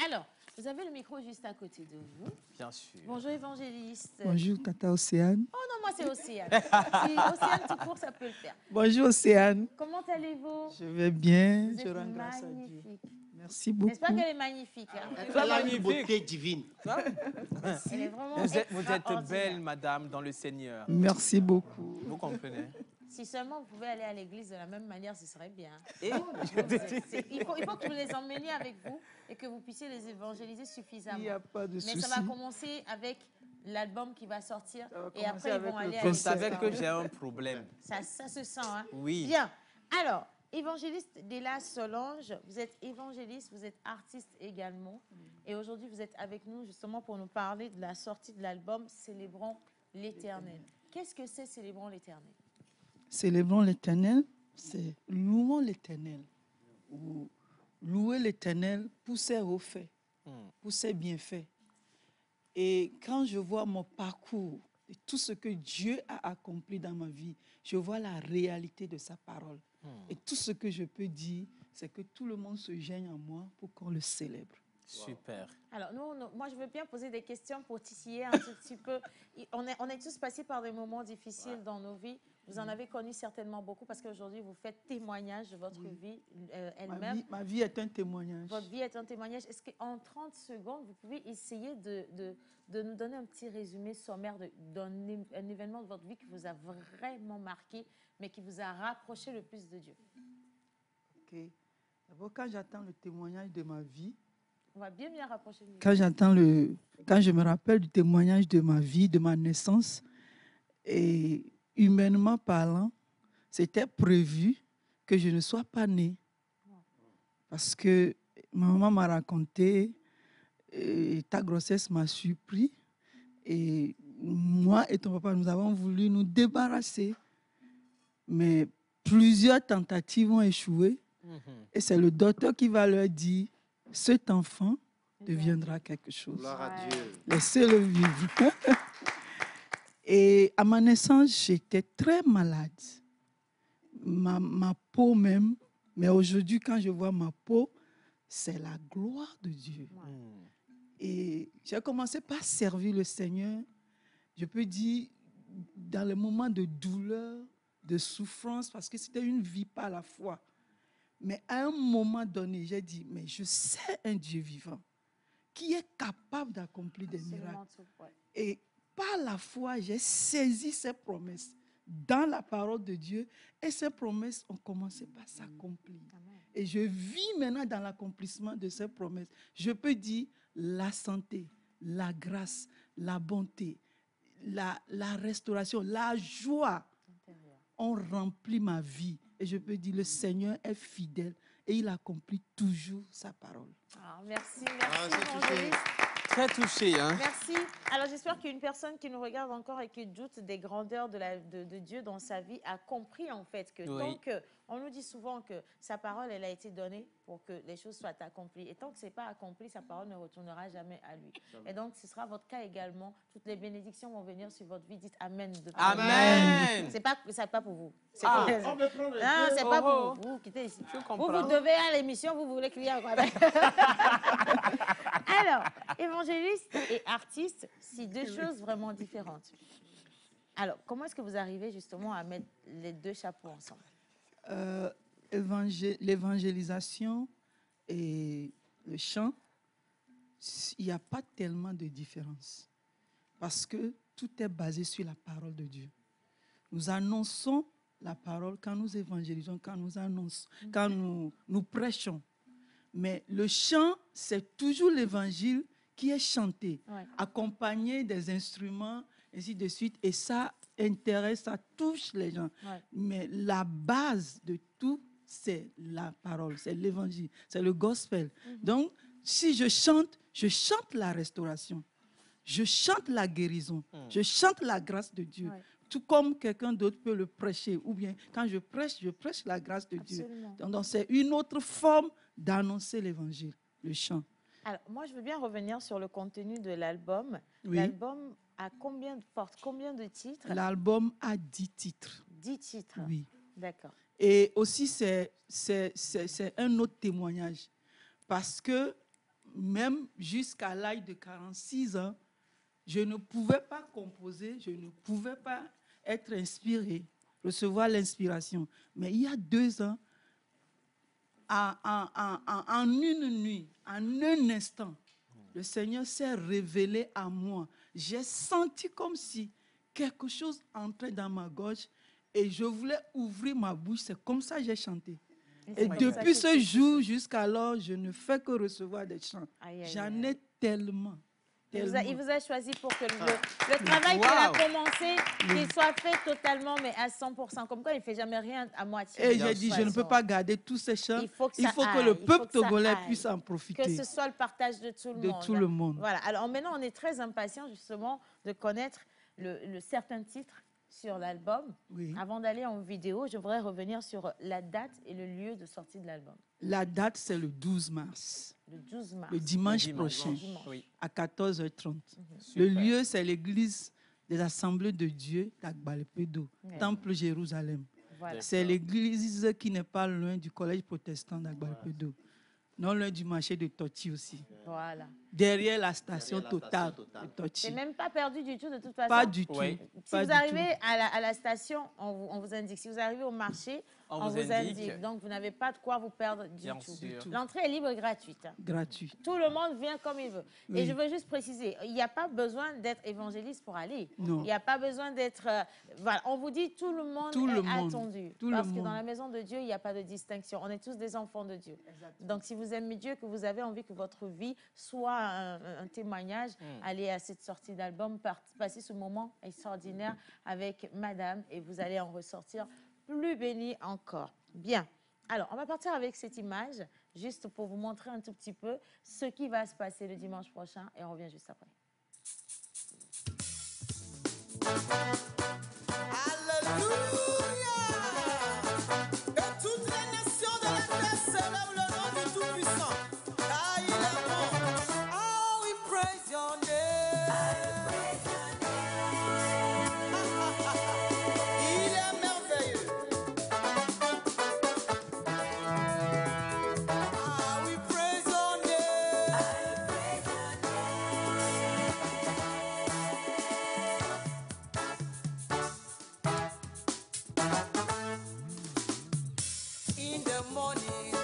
Alors, vous avez le micro juste à côté de vous. Bien sûr. Bonjour évangéliste. Bonjour Tata Océane. Oh non, moi c'est Océane. Si Océane tout court, ça peut le faire. Bonjour Océane. Comment allez-vous? Je vais bien. Vous êtes magnifique. Merci beaucoup. N'est-ce pas qu'elle est magnifique, hein? Elle a une beauté divine. Elle est vraiment vous êtes belle, madame, dans le Seigneur. Merci beaucoup. Vous comprenez? Si seulement vous pouvez aller à l'église de la même manière, ce serait bien. Il faut que vous les emmeniez avec vous et que vous puissiez les évangéliser suffisamment. Il n'y a pas de souci. Mais ça va commencer avec l'album qui va sortir et après ils vont aller à l'église. Vous savez que j'ai un problème. Ça se sent, hein? Oui. Bien. Alors, évangéliste Della Solange, vous êtes évangéliste, vous êtes artiste également. Et aujourd'hui, vous êtes avec nous justement pour nous parler de la sortie de l'album Célébrons l'Éternel. Qu'est-ce que c'est Célébrons l'Éternel? Célébrons l'Éternel, c'est louons l'Éternel. Ou louer l'Éternel pour ses refaits, pour ses bienfaits. Et quand je vois mon parcours et tout ce que Dieu a accompli dans ma vie, je vois la réalité de sa parole. Et tout ce que je peux dire, c'est que tout le monde se gêne en moi pour qu'on le célèbre. Super. Alors, moi, je veux bien poser des questions pour titiller un tout petit peu. On est tous passés par des moments difficiles dans nos vies. Vous en avez connu certainement beaucoup parce qu'aujourd'hui, vous faites témoignage de votre vie elle-même. Ma vie est un témoignage. Votre vie est un témoignage. Est-ce qu'en 30 secondes, vous pouvez essayer de nous donner un petit résumé sommaire d'un événement de votre vie qui vous a vraiment marqué, mais qui vous a rapproché le plus de Dieu? OK. D'abord, quand j'attends le témoignage de ma vie, on va bien rapprocher. Quand je me rappelle du témoignage de ma vie, de ma naissance, et humainement parlant, c'était prévu que je ne sois pas née. Parce que ma maman m'a raconté, ta grossesse m'a surpris, et moi et ton papa, nous avons voulu nous débarrasser. Mais plusieurs tentatives ont échoué, et c'est le docteur qui va leur dire, cet enfant deviendra quelque chose. Gloire à Dieu. Laissez-le vivre. Et à ma naissance, j'étais très malade. Ma peau même. Mais aujourd'hui, quand je vois ma peau, c'est la gloire de Dieu. Et j'ai commencé par servir le Seigneur. Je peux dire, dans les moments de douleur, de souffrance, parce que c'était une vie par la foi. Mais à un moment donné, j'ai dit, mais je sais un Dieu vivant qui est capable d'accomplir des miracles. Et par la foi, j'ai saisi ces promesses dans la parole de Dieu et ces promesses ont commencé par s'accomplir. Et je vis maintenant dans l'accomplissement de ces promesses. Je peux dire la santé, la grâce, la bonté, la restauration, la joie ont rempli ma vie. Et je peux dire, le Seigneur est fidèle et il accomplit toujours sa parole. Merci, évangéliste. Très touché, hein? Merci. Alors, j'espère qu'une personne qui nous regarde encore et qui doute des grandeurs de Dieu dans sa vie a compris, en fait, que tant que... On nous dit souvent que sa parole, elle a été donnée pour que les choses soient accomplies. Et tant que ce n'est pas accompli, sa parole ne retournera jamais à lui. Et donc, ce sera votre cas également. Toutes les bénédictions vont venir sur votre vie. Dites Amen. Amen. Ce n'est pas pour vous. C'est on veut prendre le non, ce n'est pas pour vous. Vous quittez ici. Vous devez à l'émission, vous voulez crier encore. Alors, évangéliste et artiste, c'est deux choses vraiment différentes. Alors, comment est-ce que vous arrivez justement à mettre les deux chapeaux ensemble? L'évangélisation et le chant, il n'y a pas tellement de différence. Parce que tout est basé sur la parole de Dieu. Nous annonçons la parole quand nous évangélisons, quand nous annonçons, quand nous prêchons. Mais le chant, c'est toujours l'évangile qui est chanté, accompagné des instruments, ainsi de suite. Et ça intéresse, ça touche les gens. Mais la base de tout, c'est la parole, c'est l'évangile, c'est le gospel. Donc, si je chante la restauration. Je chante la guérison. Je chante la grâce de Dieu. Tout comme quelqu'un d'autre peut le prêcher. Ou bien, quand je prêche la grâce de Dieu. Donc, c'est une autre forme d'annoncer l'évangile, le chant. Alors, moi, je veux bien revenir sur le contenu de l'album. L'album porte combien de titres? L'album a 10 titres. 10 titres? Oui. D'accord. Et aussi, c'est un autre témoignage. Parce que même jusqu'à l'âge de 46 ans, je ne pouvais pas composer, je ne pouvais pas être inspiré, recevoir l'inspiration. Mais il y a 2 ans, en une nuit, en un instant, le Seigneur s'est révélé à moi. J'ai senti comme si quelque chose entrait dans ma gorge et je voulais ouvrir ma bouche. C'est comme ça que j'ai chanté. Et depuis ce jour jusqu'alors, je ne fais que recevoir des chants. J'en ai tellement. Il vous a choisi pour que le travail qu'il a commencé, qu'il soit fait totalement, mais à 100%. Comme quoi, il ne fait jamais rien à moitié. Et j'ai dit, je ne peux pas garder tous ces chants. Il faut que le peuple togolais puisse en profiter. Que ce soit le partage de tout le monde. De tout le monde. Voilà. Alors maintenant, on est très impatients justement de connaître certains titres sur l'album. Avant d'aller en vidéo, je voudrais revenir sur la date et le lieu de sortie de l'album. La date, c'est le 12 mars. Le 12 mars. Le dimanche prochain, à 14h30. Le lieu, c'est l'église des Assemblées de Dieu d'Agbalpedo, Temple Jérusalem. C'est l'église qui n'est pas loin du collège protestant d'Agbalpedo. Non loin du marché de Toti aussi. Voilà. Derrière la station Total de Toti. C'est même pas perdu du tout de toute façon. Pas du tout. Si vous arrivez à la station, on vous indique. Si vous arrivez au marché, on vous indique. Donc, vous n'avez pas de quoi vous perdre du tout. L'entrée est libre et gratuite. Gratuit. Tout le monde vient comme il veut. Et je veux juste préciser, il n'y a pas besoin d'être évangéliste pour aller. Non. Il n'y a pas besoin d'être... voilà, on vous dit tout le monde est attendu. Parce que dans la maison de Dieu, il n'y a pas de distinction. On est tous des enfants de Dieu. Exactement. Donc, si vous aimez Dieu, que vous avez envie que votre vie soit un témoignage, allez à cette sortie d'album, passez ce moment extraordinaire avec madame et vous allez en ressortir plus béni encore. Bien. Alors, on va partir avec cette image, juste pour vous montrer un tout petit peu ce qui va se passer le dimanche prochain et on revient juste après. Alléluia! Et toutes les nations de la terre célèbrent le nom du Tout-Puissant. Ah, il est bon. Oh, we praise your name. Il est merveilleux. Ah, we praise your name. In the morning,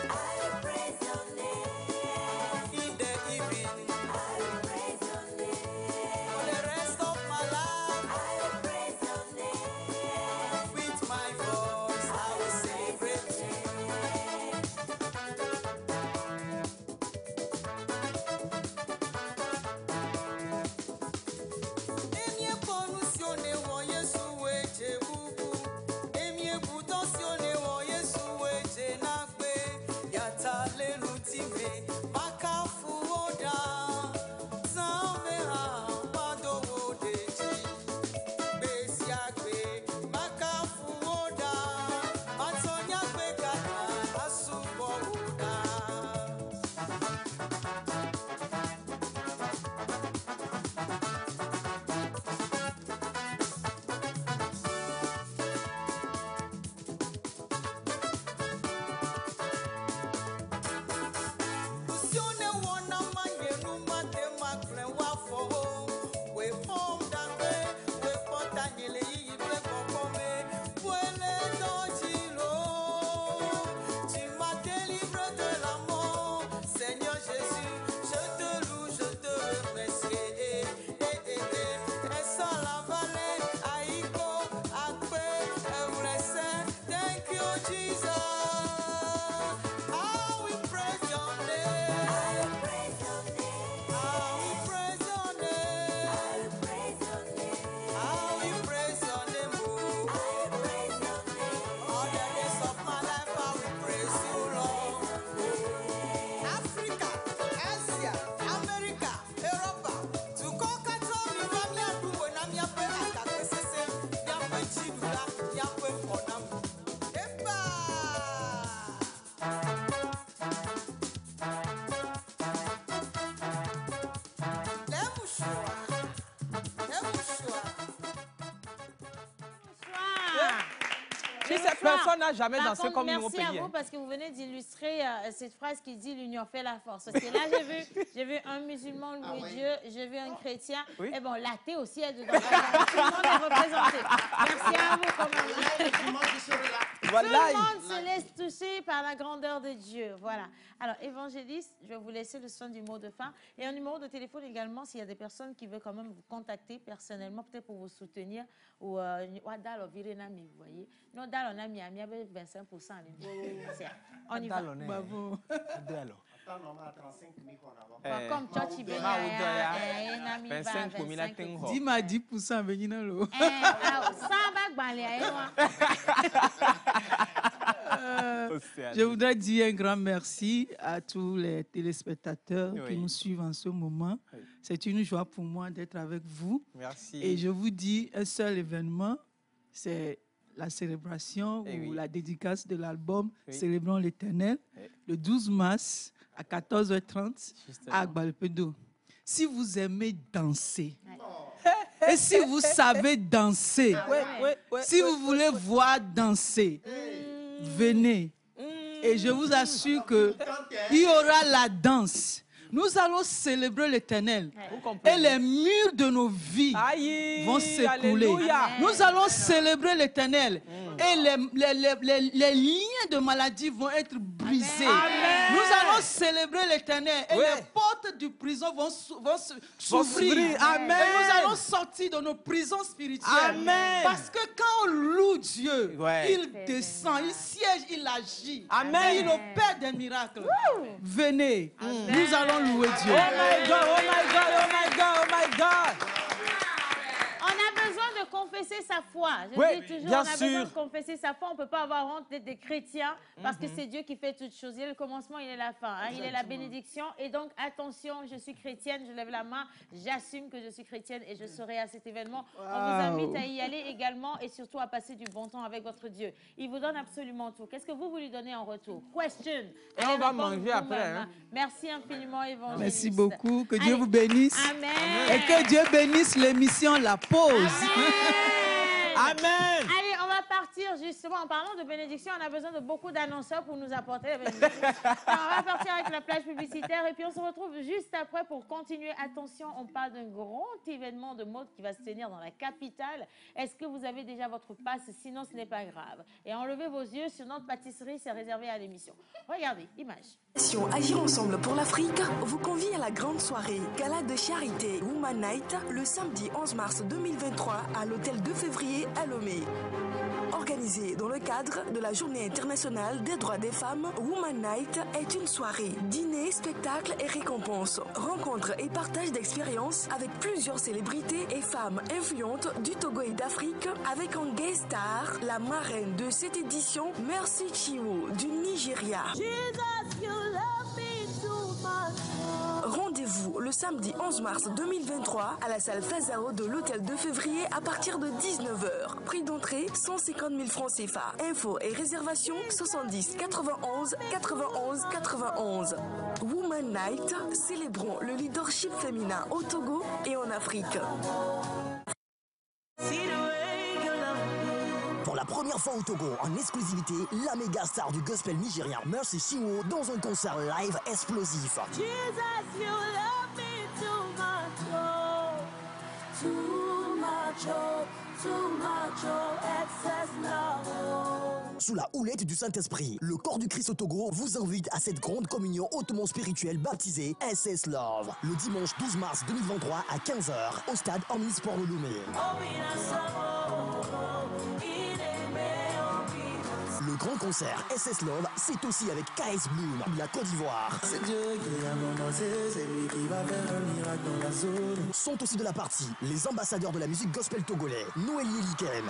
Personne n'a jamais dansé comme nous au pays. Merci à vous parce que vous venez d'illustrer cette phrase qui dit l'union fait la force. Parce que là, j'ai vu un musulman louer Dieu, j'ai vu un chrétien. Oui. Et bon, l'athée aussi est dedans. Tout le monde est représenté. Merci à vous quand même. Voilà. Tout le monde se laisse toucher par la grandeur de Dieu. Voilà. Alors, évangéliste, je vais vous laisser le son du mot de fin. Et un numéro de téléphone également, s'il y a des personnes qui veulent quand même vous contacter personnellement, peut-être pour vous soutenir. Ou vous voyez. Nous, dans on a mis 25%. On y va. Bravo. Comme toi, tu veux 25 dis-moi 10% venir dans l'eau. Je voudrais dire un grand merci à tous les téléspectateurs qui nous suivent en ce moment. Oui. C'est une joie pour moi d'être avec vous. Merci. Et je vous dis un seul événement, c'est la célébration ou la dédicace de l'album Célébrons l'Éternel, le 12 mars à 14h30 à Agbalpedo. Si vous aimez danser, et si vous savez danser, si vous voulez voir danser, venez. Et je vous assure qu'il y aura la danse. Nous allons célébrer l'Éternel. Et les murs de nos vies vont s'écouler. Nous allons célébrer l'Éternel. Et les liens de maladie vont être brisés. Amen. Nous allons célébrer l'Éternel. Et les portes du prison vont s'ouvrir. Amen. Et nous allons sortir de nos prisons spirituelles. Amen. Parce que quand on loue Dieu, il descend, il siège, il agit. Amen. Et il opère des miracles. Venez. Nous allons louer Dieu. Oh my God, oh my God, oh my God, oh my God. On a besoin de confesser sa foi. Je dis toujours, on a besoin de confesser sa foi. On ne peut pas avoir honte d'être des chrétiens parce que c'est Dieu qui fait toutes choses. Il est le commencement, il est la fin. Hein. Il est la bénédiction. Et donc, attention, je suis chrétienne, je lève la main, j'assume que je suis chrétienne et je serai à cet événement. On vous invite à y aller également et surtout à passer du bon temps avec votre Dieu. Il vous donne absolument tout. Qu'est-ce que vous lui donnez en retour? Question. Et on va manger après. Hein. Merci infiniment, évangéliste. Merci beaucoup. Que Dieu vous bénisse. Amen. Et que Dieu bénisse l'émission La Pause. Amen. Allez, on va partir justement. En parlant de bénédiction, on a besoin de beaucoup d'annonceurs pour nous apporter la bénédiction. Alors, on va partir avec la plage publicitaire et puis on se retrouve juste après pour continuer. Attention, on parle d'un grand événement de mode qui va se tenir dans la capitale. Est-ce que vous avez déjà votre passe? Sinon, ce n'est pas grave. Et enlevez vos yeux sur notre pâtisserie, c'est réservé à l'émission. Regardez, image. Agir ensemble pour l'Afrique vous convie à la grande soirée Gala de Charité Woman Night le samedi 11 mars 2023 à l'hôtel 2 février à Lomé. Organisée dans le cadre de la Journée internationale des droits des femmes, Woman Night est une soirée, dîner, spectacle et récompenses, rencontres et partage d'expériences avec plusieurs célébrités et femmes influentes du Togo et d'Afrique, avec en guest star la marraine de cette édition, Mercy Chinwo du Nigeria. Rendez-vous le samedi 11 mars 2023 à la salle Fazao de l'hôtel 2 février à partir de 19h. Prix d'entrée 150 000 francs CFA. Infos et réservations 70 91 91 91. Woman Night, célébrons le leadership féminin au Togo et en Afrique. Pour la première fois au Togo, en exclusivité, la méga star du gospel nigérien Mercy Chinwo dans un concert live explosif. Sous la houlette du Saint-Esprit, le corps du Christ au Togo vous invite à cette grande communion hautement spirituelle baptisée SS Love, le dimanche 12 mars 2023 à 15h au stade Omnisport de Lomé. Le grand concert SS Love, c'est aussi avec KS Bloom de la Côte d'Ivoire. C'est Dieu qui a commencé, c'est lui qui va faire un miracle dans la zone. Sont aussi de la partie les ambassadeurs de la musique gospel togolais, Noël Yelikem,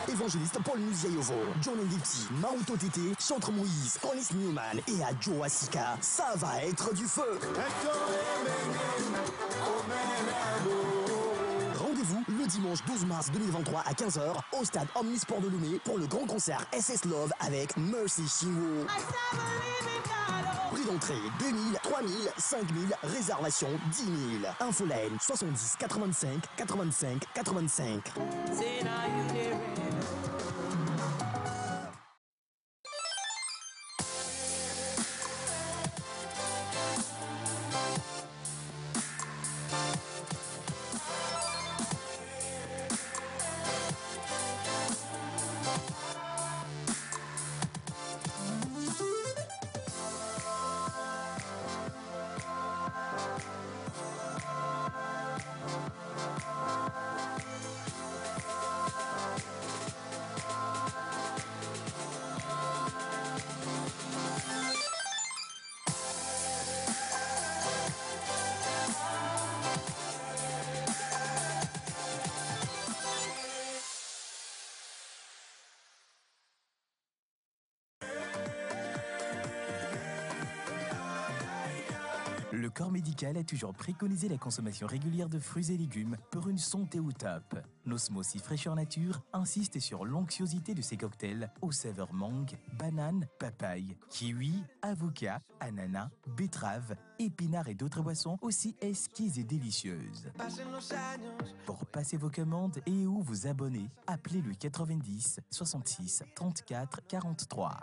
évangéliste Paul Muziayovo, John Ndipti, Maouto Tété, Chantre Moïse, Cornis Newman et Adjo Asika. Ça va être du feu. Rendez-vous le dimanche 12 mars 2023 à 15h au stade Omnisport de Lomé pour le grand concert SS Love avec Mercy Chinwo. Prix d'entrée 2000, 3000, 5000, réservation 10 000. Infoline 70 85 85 85. Le corps médical a toujours préconisé la consommation régulière de fruits et légumes pour une santé au top. Nosmosis Fraîcheur Nature insiste sur l'onctuosité de ses cocktails aux saveurs mangue, banane, papaye, kiwi, avocat, ananas, betterave, épinards et d'autres boissons aussi exquises et délicieuses. Pour passer vos commandes et ou vous abonner, appelez le 90 66 34 43.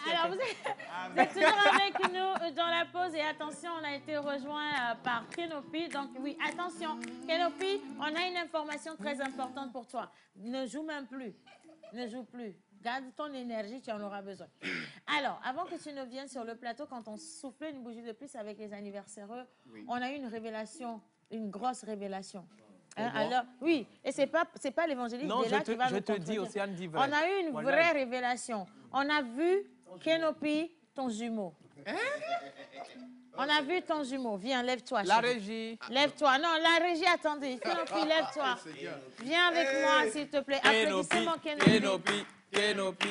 Alors, vous êtes toujours avec nous dans la pause et attention, on a été rejoint par Kenopi. Donc oui, attention, Kenopi, on a une information très importante pour toi. Ne joue même plus. Ne joue plus. Garde ton énergie, tu en auras besoin. Alors, avant que tu ne viennes sur le plateau, quand on soufflait une bougie de plus avec les anniversaires, on a eu une révélation, une grosse révélation. Hein, alors, oui, et c'est pas l'évangéliste Béla qui va nous contredire. Non, je te dis, Océane dit vrai. On a eu une vraie révélation. On a vu Kenopi, ton jumeau. Hein? On a vu ton jumeau. Viens, lève-toi. La régie. Lève-toi. Non, la régie, attendez. Kenopi, lève-toi. Viens avec moi, s'il te plaît. Applaudissez-moi, Kenopi. Kenopi.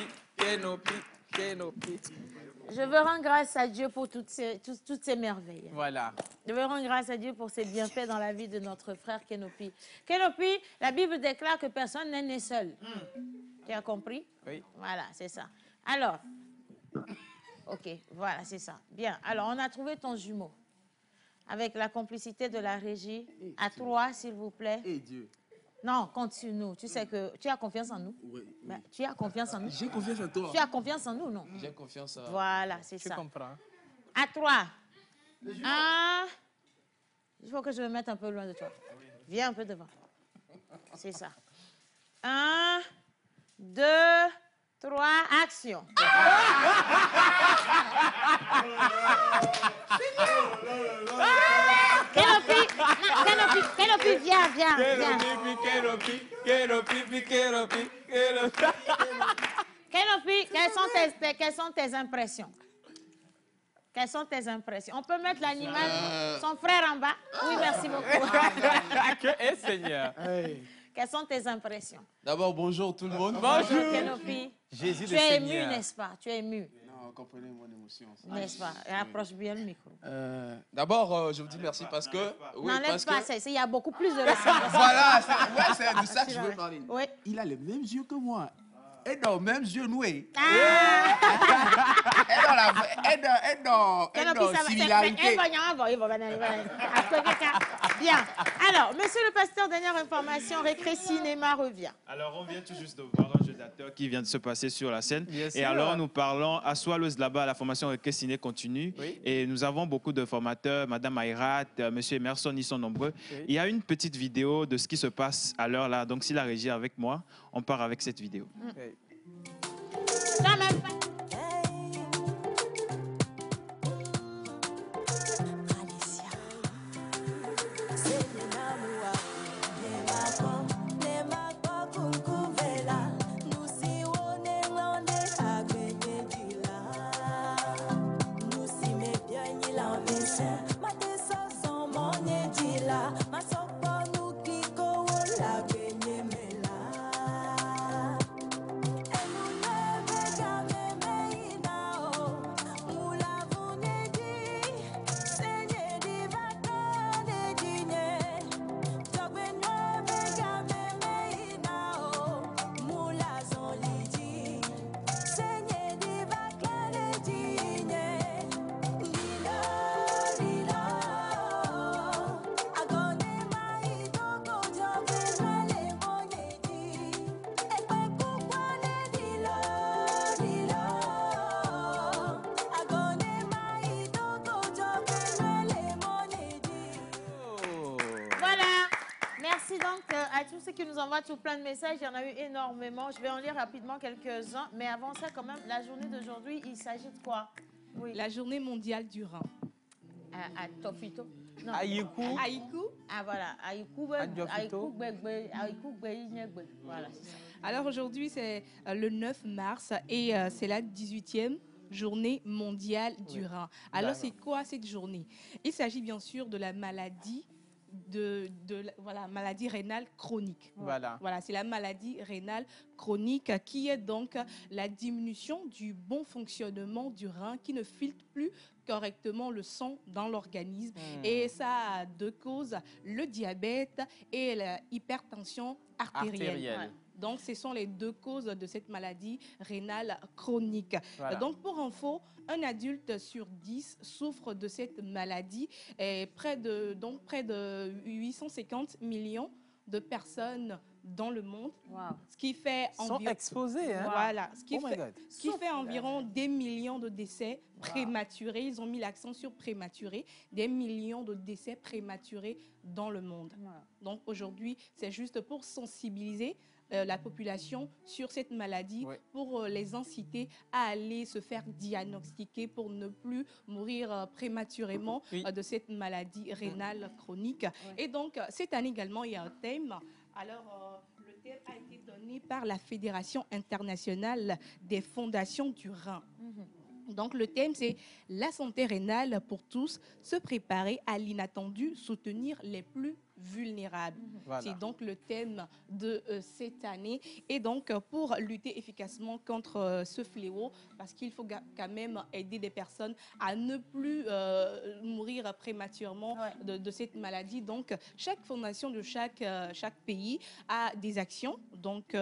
Je veux rendre grâce à Dieu pour toutes ces merveilles. Voilà. Je veux rendre grâce à Dieu pour ses bienfaits dans la vie de notre frère Kenopi. Kenopi, la Bible déclare que personne n'est né seul. Tu as compris? Oui. Voilà, c'est ça. Alors, ok, voilà, c'est ça. Bien, alors on a trouvé ton jumeau. Avec la complicité de la régie. À toi, s'il vous plaît. Et Dieu. Non, compte sur nous. Tu sais que tu as confiance en nous. Oui. Ben, tu as confiance en nous. J'ai confiance en toi. Tu as confiance en nous, non? J'ai confiance en... Voilà, c'est ça. Tu comprends. À toi. Il faut que je me mette un peu loin de toi. Viens un peu devant. C'est ça. 1, 2, 3, action. Kenopi, viens. Kenopi, quelles sont tes impressions? Quelles sont tes impressions? On peut mettre l'animal, son frère en bas? Oui, merci beaucoup. Que Seigneur. Quelles sont tes impressions? D'abord, bonjour tout le monde. Bonjour, Kenopi. Jésus tu es ému, n'est-ce pas? Tu es ému. Non, comprenez mon émotion. N'est-ce pas? Approche bien le micro. D'abord, je vous dis merci parce que... Oui, n'enlève pas, il y a beaucoup plus de respect. Voilà, c'est de ça que je veux parler. Oui. Il a les mêmes yeux que moi. Et dans même yeux noués. Et dans similarité. Bien. Alors, monsieur le pasteur, dernière information, Récré Cinéma revient. Alors, on vient tout juste de voir un jeu d'acteur qui vient de se passer sur la scène. Bien sûr. Alors, nous parlons à Swallows là-bas, la formation Récré Ciné continue. Oui. Et nous avons beaucoup de formateurs, Madame Ayrat, Monsieur Emerson, ils sont nombreux. Oui. Il y a une petite vidéo de ce qui se passe à l'heure là. Donc, si la régie est avec moi, on part avec cette vidéo. Oui. à tous ceux qui nous envoient tout plein de messages, il y en a eu énormément. Je vais en lire rapidement quelques-uns. Mais avant ça, quand même, la journée d'aujourd'hui, il s'agit de quoi? Oui. La journée mondiale du rein. À Tofito. Aïkou. Aïkou. Ah voilà, Aïkou, voilà, c'est ça. Alors aujourd'hui, c'est le 9 mars et c'est la 18e journée mondiale du rein. Alors c'est quoi cette journée? Il s'agit bien sûr de la maladie voilà, maladie rénale chronique. Voilà, c'est la maladie rénale chronique qui est donc la diminution du bon fonctionnement du rein qui ne filtre plus correctement le sang dans l'organisme. Et ça a deux causes, le diabète et l'hypertension artérielle. Donc, ce sont les deux causes de cette maladie rénale chronique. Voilà. Donc, pour info, un adulte sur 10 souffre de cette maladie et près de 850 millions de personnes dans le monde, ce qui fait environ... Sont exposés, hein? Voilà, ce qui fait environ des millions de décès prématurés. Ils ont mis l'accent sur prématurés, des millions de décès prématurés dans le monde. Donc aujourd'hui, c'est juste pour sensibiliser la population sur cette maladie, pour les inciter à aller se faire diagnostiquer pour ne plus mourir prématurément de cette maladie rénale chronique. Et donc, cette année également, il y a un thème. Alors, le thème a été donné par la Fédération internationale des fondations du rein. Donc, le thème, c'est la santé rénale pour tous, se préparer à l'inattendu, soutenir les plus vulnérables. Voilà. C'est donc le thème de cette année. Et donc, pour lutter efficacement contre ce fléau, parce qu'il faut quand même aider des personnes à ne plus mourir prématurément de cette maladie. Donc, chaque fondation de chaque pays a des actions. Donc,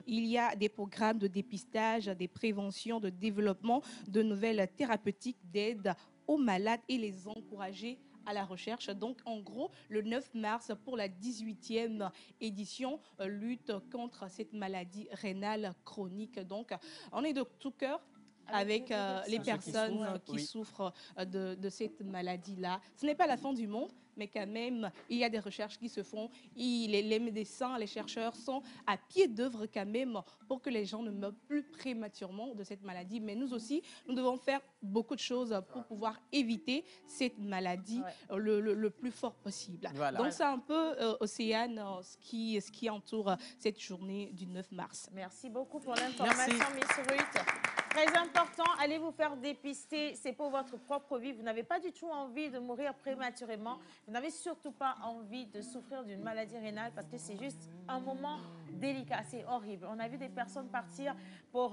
il y a des programmes de dépistage, des préventions, de développement de nouvelles thérapeutiques d'aide aux malades et les encourager à la recherche. Donc, en gros, le 9 mars, pour la 18e édition, lutte contre cette maladie rénale chronique. Donc, on est de tout cœur avec les personnes qui souffrent de cette maladie-là. Ce n'est pas la fin du monde, mais quand même, il y a des recherches qui se font. Les médecins, les chercheurs sont à pied d'œuvre quand même pour que les gens ne meurent plus prématurément de cette maladie. Mais nous aussi, nous devons faire beaucoup de choses pour pouvoir éviter cette maladie le plus fort possible. Voilà. Donc, c'est un peu, Océane, ce qui entoure cette journée du 9 mars. Merci beaucoup pour l'information, Miss Ruth. Très important, allez vous faire dépister, c'est pour votre propre vie. Vous n'avez pas du tout envie de mourir prématurément. Vous n'avez surtout pas envie de souffrir d'une maladie rénale parce que c'est juste un moment délicat, c'est horrible. On a vu des personnes partir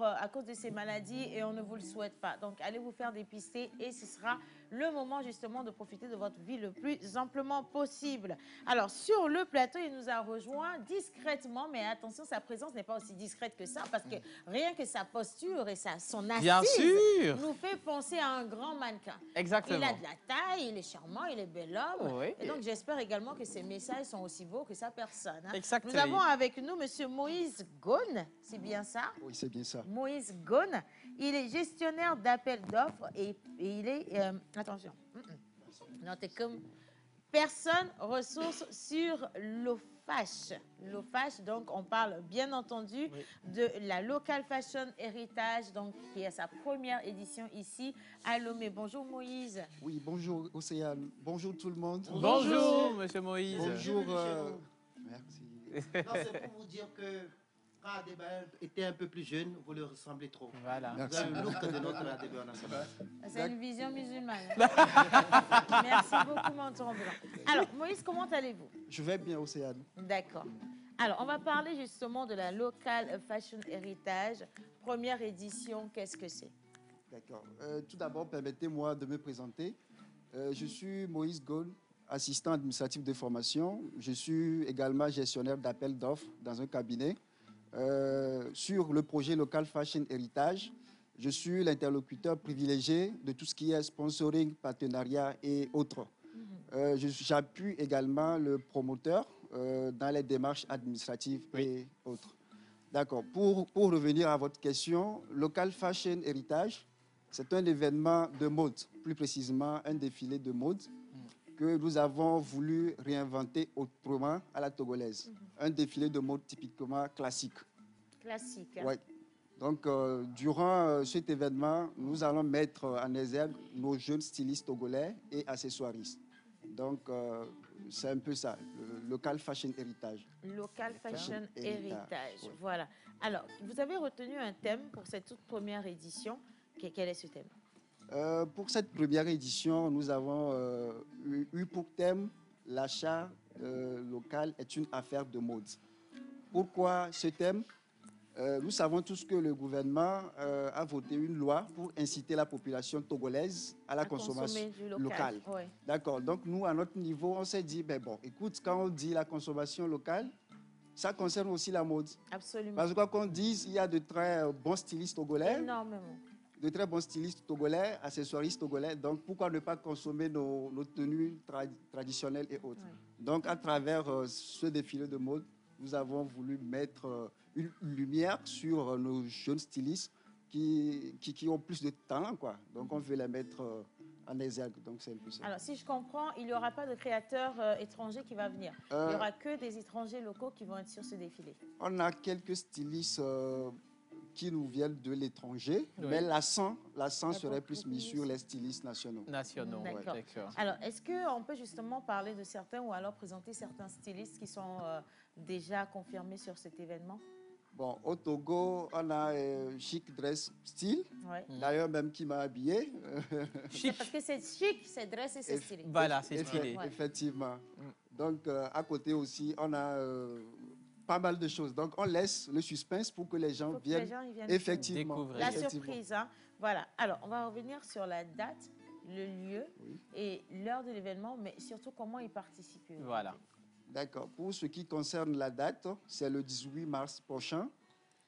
à cause de ces maladies et on ne vous le souhaite pas. Donc, allez vous faire dépister et ce sera le moment justement de profiter de votre vie le plus amplement possible. Alors, sur le plateau, il nous a rejoint discrètement, mais attention, sa présence n'est pas aussi discrète que ça parce que rien que sa posture et son assise nous fait penser à un grand mannequin. Exactement. Il a de la taille, il est charmant, il est bel homme. Oui. Et donc, j'espère également que ses messages sont aussi beaux que sa personne. Hein. Exactement. Nous avons avec nous M. Moïse Ghone, c'est bien ça? Oui, c'est bien ça. Moïse Ghone, il est gestionnaire d'appel d'offres et il est... attention. Notez comme personne ressource sur l'OFASH. L'OFASH, donc, on parle bien entendu de la Local Fashion Heritage, donc, qui est sa première édition ici à Lomé. Bonjour Moïse. Oui, bonjour Océane. Bonjour tout le monde. Bonjour, Monsieur Moïse. Bonjour. Merci. Non, c'est pour vous dire que quand Adebayor était un peu plus jeune, vous le ressemblez trop. Voilà. Vous avez le look de notre Adebayor national. C'est une vision musulmane. Merci beaucoup, Menton Blanc. Alors, Moïse, comment allez-vous? Je vais bien, Océane. D'accord. Alors, on va parler justement de la Local Fashion Heritage. Première édition, qu'est-ce que c'est? D'accord. Tout d'abord, permettez-moi de me présenter. Je suis Moïse Ghone, assistant administratif de formation. Je suis également gestionnaire d'appel d'offres dans un cabinet. Sur le projet Local Fashion Heritage, je suis l'interlocuteur privilégié de tout ce qui est sponsoring, partenariat et autres. J'appuie également le promoteur dans les démarches administratives et autres. D'accord. Pour revenir à votre question, Local Fashion Heritage, c'est un événement de mode, plus précisément un défilé de mode que nous avons voulu réinventer autrement à la togolaise. un défilé de mode typiquement classique. Classique. Oui. Donc, durant cet événement, nous allons mettre en exergue nos jeunes stylistes togolais et accessoiristes. Donc, c'est un peu ça, le local fashion héritage. Local fashion héritage, oui. Voilà. Alors, vous avez retenu un thème pour cette toute première édition. Quel est ce thème? Pour cette première édition, nous avons eu pour thème « L'achat local est une affaire de mode ». Pourquoi ce thème? Nous savons tous que le gouvernement a voté une loi pour inciter la population togolaise à la consommation locale. Oui. D'accord. Donc, nous, à notre niveau, on s'est dit, ben bon, écoute, quand on dit la consommation locale, ça concerne aussi la mode. Absolument. Parce que quoi qu'on dise, il y a de très bons stylistes togolais. Énormément. De très bons stylistes togolais, accessoiristes togolais. Donc, pourquoi ne pas consommer nos tenues traditionnelles et autres? Oui. Donc, à travers ce défilé de mode, nous avons voulu mettre une lumière sur nos jeunes stylistes qui ont plus de talent, quoi. Donc, on veut les mettre en exergue. Donc, c'est un peu ça. Alors, si je comprends, il n'y aura pas de créateurs étrangers qui va venir. Il n'y aura que des étrangers locaux qui vont être sur ce défilé. On a quelques stylistes qui nous viennent de l'étranger, oui. Mais l'accent serait plus mis sur les stylistes nationaux. D'accord. Ouais. Alors, est-ce qu'on peut justement parler de certains ou alors présenter certains stylistes qui sont déjà confirmés sur cet événement? Bon, au Togo, on a Chic Dress Style, ouais. D'ailleurs même qui m'a habillé. C'est parce que c'est chic, c'est dress et c'est stylé. Voilà, c'est stylé. Ouais. Effectivement. Donc, à côté aussi, on a pas mal de choses. Donc, on laisse le suspense pour que les gens viennent effectivement découvrir. La surprise, hein. Voilà. Alors, on va revenir sur la date, le lieu et l'heure de l'événement, mais surtout comment y participer. Voilà. D'accord. Pour ce qui concerne la date, c'est le 18 mars prochain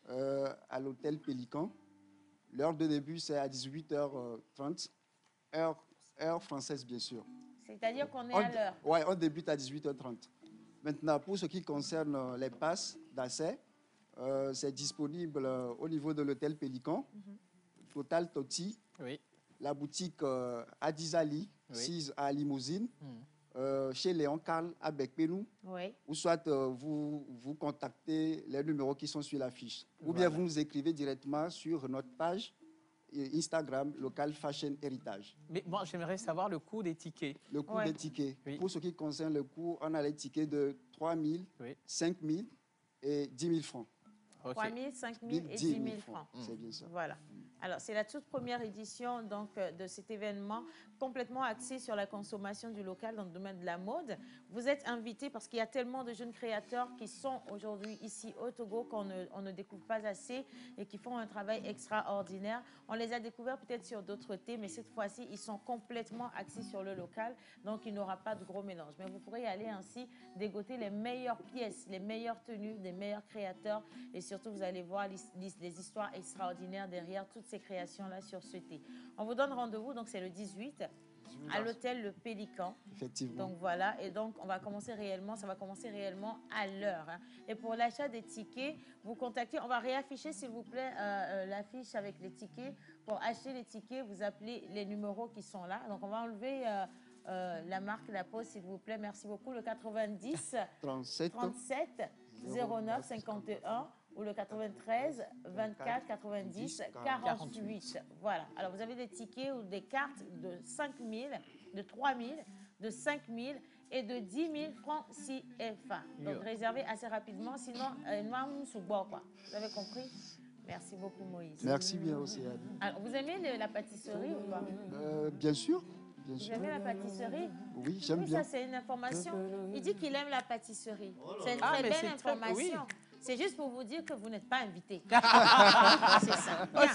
à l'hôtel Pélican. L'heure de début, c'est à 18h30, heure française, bien sûr. C'est-à-dire qu'on est à l'heure. Oui, on débute à 18h30. Maintenant, pour ce qui concerne les passes d'accès, c'est disponible au niveau de l'hôtel Pélican, Total Toti, la boutique Adizali, 6 à Limousine, chez Léon Carl à Bekpenou, ou soit vous contactez les numéros qui sont sur la fiche. Ou bien vous nous écrivez directement sur notre page Instagram, Local Fashion Héritage. Mais bon, j'aimerais savoir le coût des tickets. Le coût des tickets. Oui. Pour ce qui concerne le coût, on a les tickets de 3 000, 5 000 et 10 000 francs. 3 000, 5 000 et 10 000 francs. C'est bien ça. Voilà. Alors, c'est la toute première édition donc, de cet événement complètement axé sur la consommation du local dans le domaine de la mode. Vous êtes invités parce qu'il y a tellement de jeunes créateurs qui sont aujourd'hui ici au Togo qu'on ne découvre pas assez et qui font un travail extraordinaire. On les a découverts peut-être sur d'autres thés, mais cette fois-ci, ils sont complètement axés sur le local, donc il n'y aura pas de gros mélange. Mais vous pourrez aller ainsi dégoter les meilleures pièces, les meilleures tenues des meilleurs créateurs et surtout, vous allez voir les histoires extraordinaires derrière toutes ces créations-là sur ce thé. On vous donne rendez-vous, donc c'est le 18 à l'hôtel Le Pélican. Effectivement. Donc voilà, et donc on va commencer réellement, ça va commencer réellement à l'heure. Hein. Et pour l'achat des tickets, vous contactez, on va réafficher s'il vous plaît l'affiche avec les tickets. Pour acheter les tickets, vous appelez les numéros qui sont là. Donc on va enlever la marque, la pause s'il vous plaît. Merci beaucoup. Le 90 37 09 51 ou le 93 24 90 48. Voilà. Alors, vous avez des tickets ou des cartes de 5 000, de 3 000, de 5 000 et de 10 000 francs CFA. Donc, réservez assez rapidement. Sinon, vous avez compris? Merci beaucoup, Moïse. Merci bien aussi, Anne. Alors, vous aimez la pâtisserie ou pas? Bien sûr. Vous aimez la pâtisserie? Oui, j'aime bien. Ça, c'est une information. Il dit qu'il aime la pâtisserie. C'est une très belle information. C'est juste pour vous dire que vous n'êtes pas invité. C'est ça. Alors,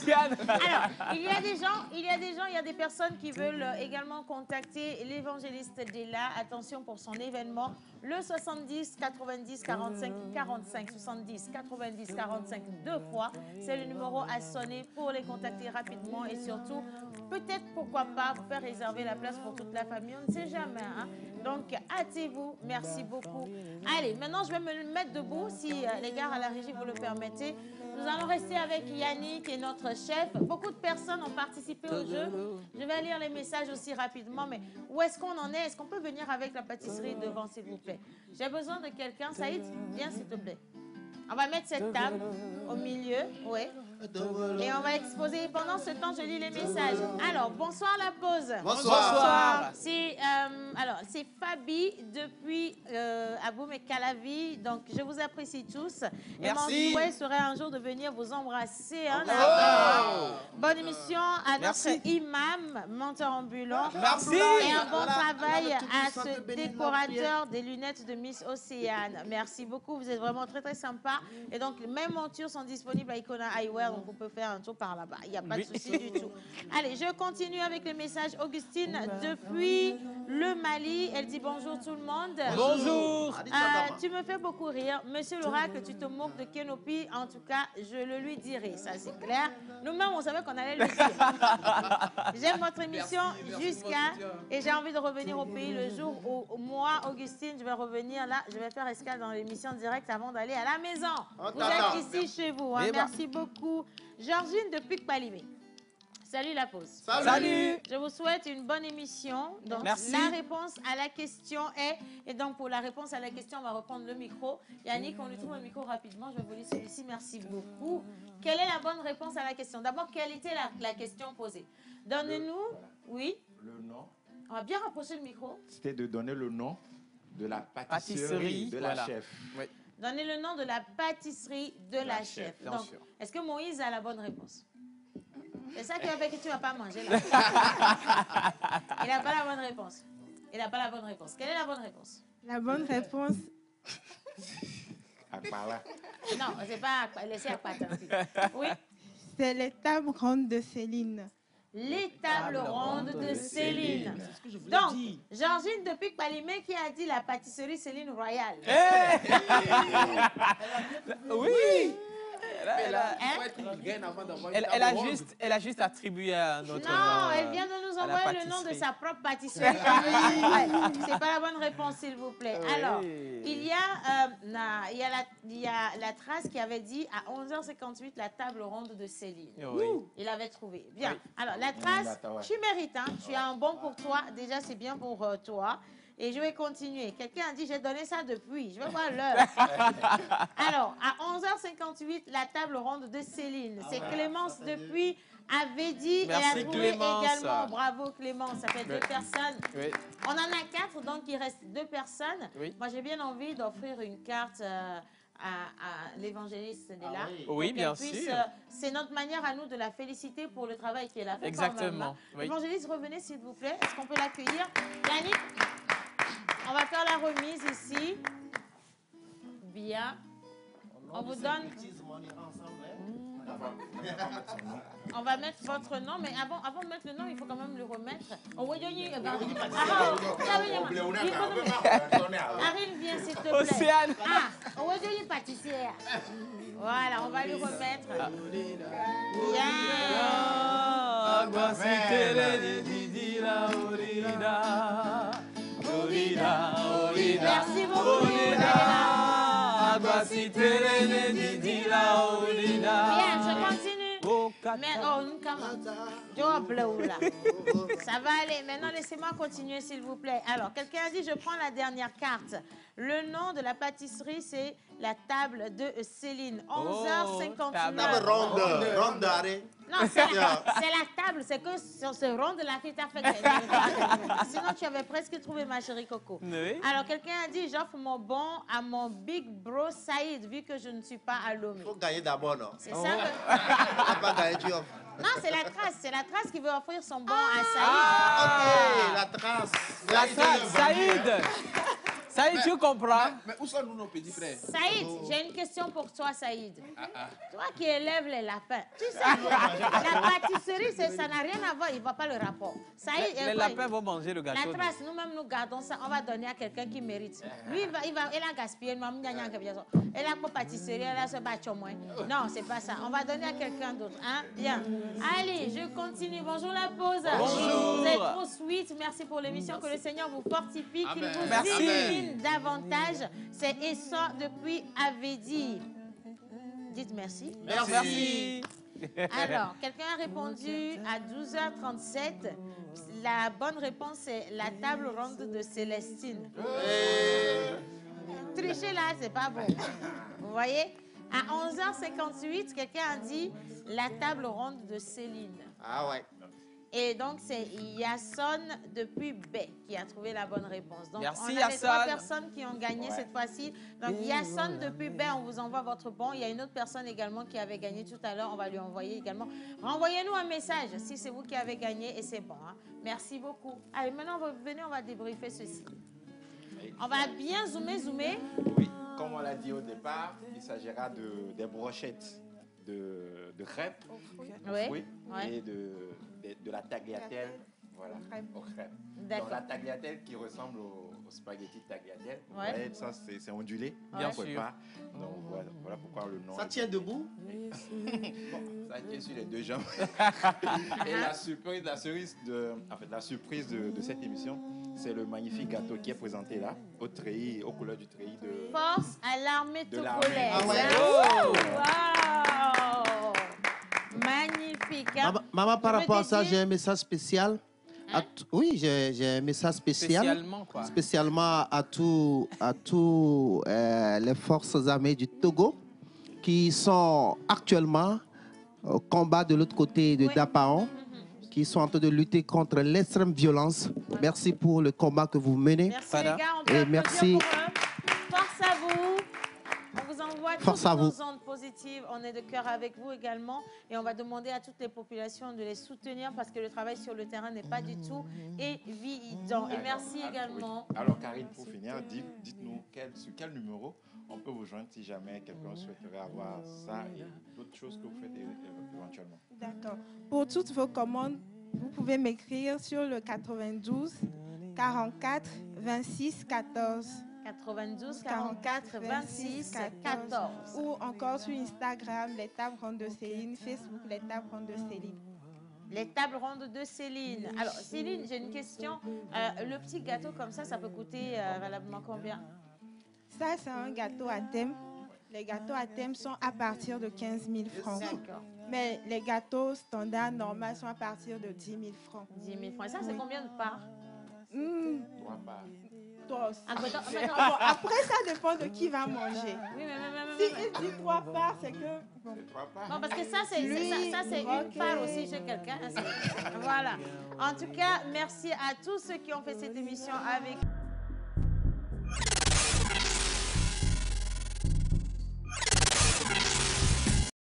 il y a des personnes qui veulent également contacter l'évangéliste Della. Attention pour son événement. Le 70 90 45 45 70 90 45 deux fois. C'est le numéro à sonner pour les contacter rapidement et surtout, peut-être pourquoi pas vous faire réserver la place pour toute la famille. On ne sait jamais. Hein? Donc, hâtez-vous. Merci beaucoup. Allez, maintenant, je vais me mettre debout, si les gars à la régie vous le permettez. Nous allons rester avec Yannick et notre chef. Beaucoup de personnes ont participé au jeu. Je vais lire les messages aussi rapidement, mais où est-ce qu'on en est? Est-ce qu'on peut venir avec la pâtisserie devant, s'il vous plaît? J'ai besoin de quelqu'un. Saïd, viens, s'il te plaît. On va mettre cette table au milieu, oui. Et on va exposer. Pendant ce temps, je lis les messages. Alors, bonsoir la pause. Bonsoir. C'est Fabi depuis Aboum et Calavi. Donc, je vous apprécie tous. Merci. Et mon souhait serait un jour de venir vous embrasser. Hein, bonne émission à notre imam, menteur ambulant. Merci. Et un bon travail à ce décorateur des lunettes de Miss Océane. Merci beaucoup. Vous êtes vraiment très, très sympa. Et donc, les mêmes montures sont disponibles à Icona Eyewear. Donc, on peut faire un tour par là-bas. Il n'y a pas de souci du tout. Allez, je continue avec les messages. Augustine, depuis le Mali, elle dit bonjour tout le monde. Bonjour. Tu me fais beaucoup rire. Monsieur l'oracle, tu te moques de Kenopi. En tout cas, je le lui dirai. Ça, c'est clair. Nous-mêmes, on savait qu'on allait le dire. J'aime votre émission jusqu'à... Et j'ai envie de revenir au pays le jour où moi, Augustine, je vais revenir là. Je vais faire escale dans l'émission directe avant d'aller à la maison. Vous êtes ici chez vous. Hein. Merci beaucoup. Georgine depuis Kpalimé. Salut la pause. Salut. Je vous souhaite une bonne émission. Donc, merci. La réponse à la question est... Et donc, pour la réponse à la question, on va reprendre le micro. Yannick, on lui trouve un micro rapidement. Je vous lis celui-ci. Merci beaucoup. Quelle est la bonne réponse à la question? D'abord, quelle était la question posée? Donnez-nous... Oui. Le nom. On va bien rapprocher le micro. C'était de donner le nom de la pâtisserie de la chef. Oui. Donnez le nom de la pâtisserie de la chef. Donc, est-ce que Moïse a la bonne réponse? C'est ça qui va faire que tu ne vas pas manger là. Il n'a pas la bonne réponse. Il n'a pas la bonne réponse. Quelle est la bonne réponse? La bonne réponse... Non, c'est pas... Laissez à Oui. C'est les tables rondes de Céline. Les tables rondes de Céline. Donc, Georgine depuis Kpalimé qui a dit la pâtisserie Céline Royale. Oui. Elle a juste attribué à notre... Non, elle vient de nous envoyer le nom de sa propre pâtisserie. C'est pas la bonne réponse, s'il vous plaît. Alors, il y a la trace qui avait dit à 11h58 la table ronde de Céline. Il avait trouvé. Bien. Alors, la trace, tu mérites. Hein? Tu as un bon pour toi. Déjà, c'est bien pour toi. Et je vais continuer. Quelqu'un a dit, j'ai donné ça depuis. Je vais voir l'heure. Alors, à 11h58, la table ronde de Céline. C'est Clémence depuis avait dit. Merci, et a trouvé Clémence. également. Bravo Clémence, ça fait 2 personnes. Oui. On en a 4, donc il reste 2 personnes. Oui. Moi, j'ai bien envie d'offrir une carte à l'évangéliste Néla. Oui, bien sûr. C'est notre manière à nous de la féliciter pour le travail qu'elle a fait. Exactement. Oui. Évangéliste, revenez s'il vous plaît. Est-ce qu'on peut l'accueillir? Yannick, on va faire la remise ici. Bien. On vous donne... On va mettre votre nom, mais avant de mettre le nom, il faut quand même le remettre. Arrive, viens s'il te plaît. Océane. Pâtissière. Voilà, on va lui remettre. Merci beaucoup. Bien, je continue. Mais, ça va aller. Maintenant, laissez-moi continuer, s'il vous plaît. Alors, quelqu'un a dit, je prends la dernière carte. Le nom de la pâtisserie, c'est la table de Céline. 11h59. Table ronde d'arrêt. Non, c'est la table. C'est que ce rond de la qui t'a fait gagner. Sinon, tu avais presque trouvé, ma chérie Coco. Oui. Alors, quelqu'un a dit, j'offre mon bon à mon big bro Saïd, vu que je ne suis pas à Lomé. Il faut gagner d'abord, non? C'est ça que... pas gagner, tu offres. Non, c'est la trace. C'est la trace qui veut offrir son bon à Saïd. Ok, la trace. La trace, Saïd. Saïd, tu comprends? Mais où sont nos petits frères? Saïd, j'ai une question pour toi, Saïd. Toi qui élèves les lapins, tu sais, la pâtisserie, ça n'a rien à voir, il ne voit pas le rapport. Saïd, les lapins vont manger le gâteau. La trace, nous-mêmes, nous gardons ça, on va donner à quelqu'un qui mérite. Lui, il a gaspillé, il a pas pâtisserie, elle a ce bâton moins. Non, c'est pas ça. On va donner à quelqu'un d'autre. Hein? Bien. Allez, je continue. Bonjour la pause. Bonjour. Vous êtes trop sweet. Merci pour l'émission. Que le Seigneur vous fortifie, qu'il vous Merci. illumine davantage. C'est Essa depuis Avedi. Dites merci. Merci. Alors, quelqu'un a répondu à 12h37. La bonne réponse, c'est la table ronde de Célestine. Tricher là, c'est pas bon. Vous voyez? À 11h58, quelqu'un a dit la table ronde de Céline. Ah ouais. Et donc, c'est Yasson depuis Bay qui a trouvé la bonne réponse. Donc, merci, on a les 3 personnes qui ont gagné cette fois-ci. Donc, Yasson depuis Bay, on vous envoie votre bon. Il y a une autre personne également qui avait gagné tout à l'heure. On va lui envoyer également. Renvoyez-nous un message si c'est vous qui avez gagné et c'est bon. Hein. Merci beaucoup. Allez, maintenant, venez, on va débriefer ceci. On va bien zoomer. Oui, comme on l'a dit au départ, il s'agira des brochettes de crêpes et de la tagliatelle, voilà, aux crêpes. Donc la tagliatelle qui ressemble au spaghetti tagliatelle, vous voyez, ça c'est ondulé, bien sûr. Donc voilà pourquoi le nom. Ça tient debout? Bon, ça tient sur les 2 jambes. Et la surprise de cette émission, c'est le magnifique gâteau qui est présenté là, au treillis, aux couleurs du treillis de... Force à l'armée togolaise. Ah ouais. Oh, wow. Magnifique. Hein? Maman, par rapport à ça, j'ai un message spécial. Hein? Oui, j'ai un message spécial. Spécialement à tous les forces armées du Togo qui sont actuellement au combat de l'autre côté de Dapaon, qui sont en train de lutter contre l'extrême violence. Merci pour le combat que vous menez. Merci les gars, on peut et merci. Force à vous. On vous envoie toutes nos ondes positives. On est de cœur avec vous également. Et on va demander à toutes les populations de les soutenir parce que le travail sur le terrain n'est pas du tout évident. Et merci également. Oui. Alors Karine, pour finir, dites-nous sur quel numéro on peut vous joindre si jamais quelqu'un souhaiterait avoir ça et d'autres choses que vous faites éventuellement. D'accord. Pour toutes vos commandes, vous pouvez m'écrire sur le 92 44 26 14. 92 44 26 14. Ou encore sur Instagram, les tables rondes de Céline, Facebook, les tables rondes de Céline. Les tables rondes de Céline. Alors, Céline, j'ai une question. Le petit gâteau comme ça peut coûter valablement combien? Ça, c'est un gâteau à thème. Les gâteaux à thème sont à partir de 15 000 francs. D'accord. Mais les gâteaux standards, normaux, sont à partir de 10 000 francs. 10 000 francs. Et ça, c'est combien de parts? 3 parts. Après, ça dépend de qui va manger. Oui, si il dit 3 parts, c'est que... Bon, parce que ça, c'est une part aussi chez quelqu'un. Voilà. En tout cas, merci à tous ceux qui ont fait cette émission avec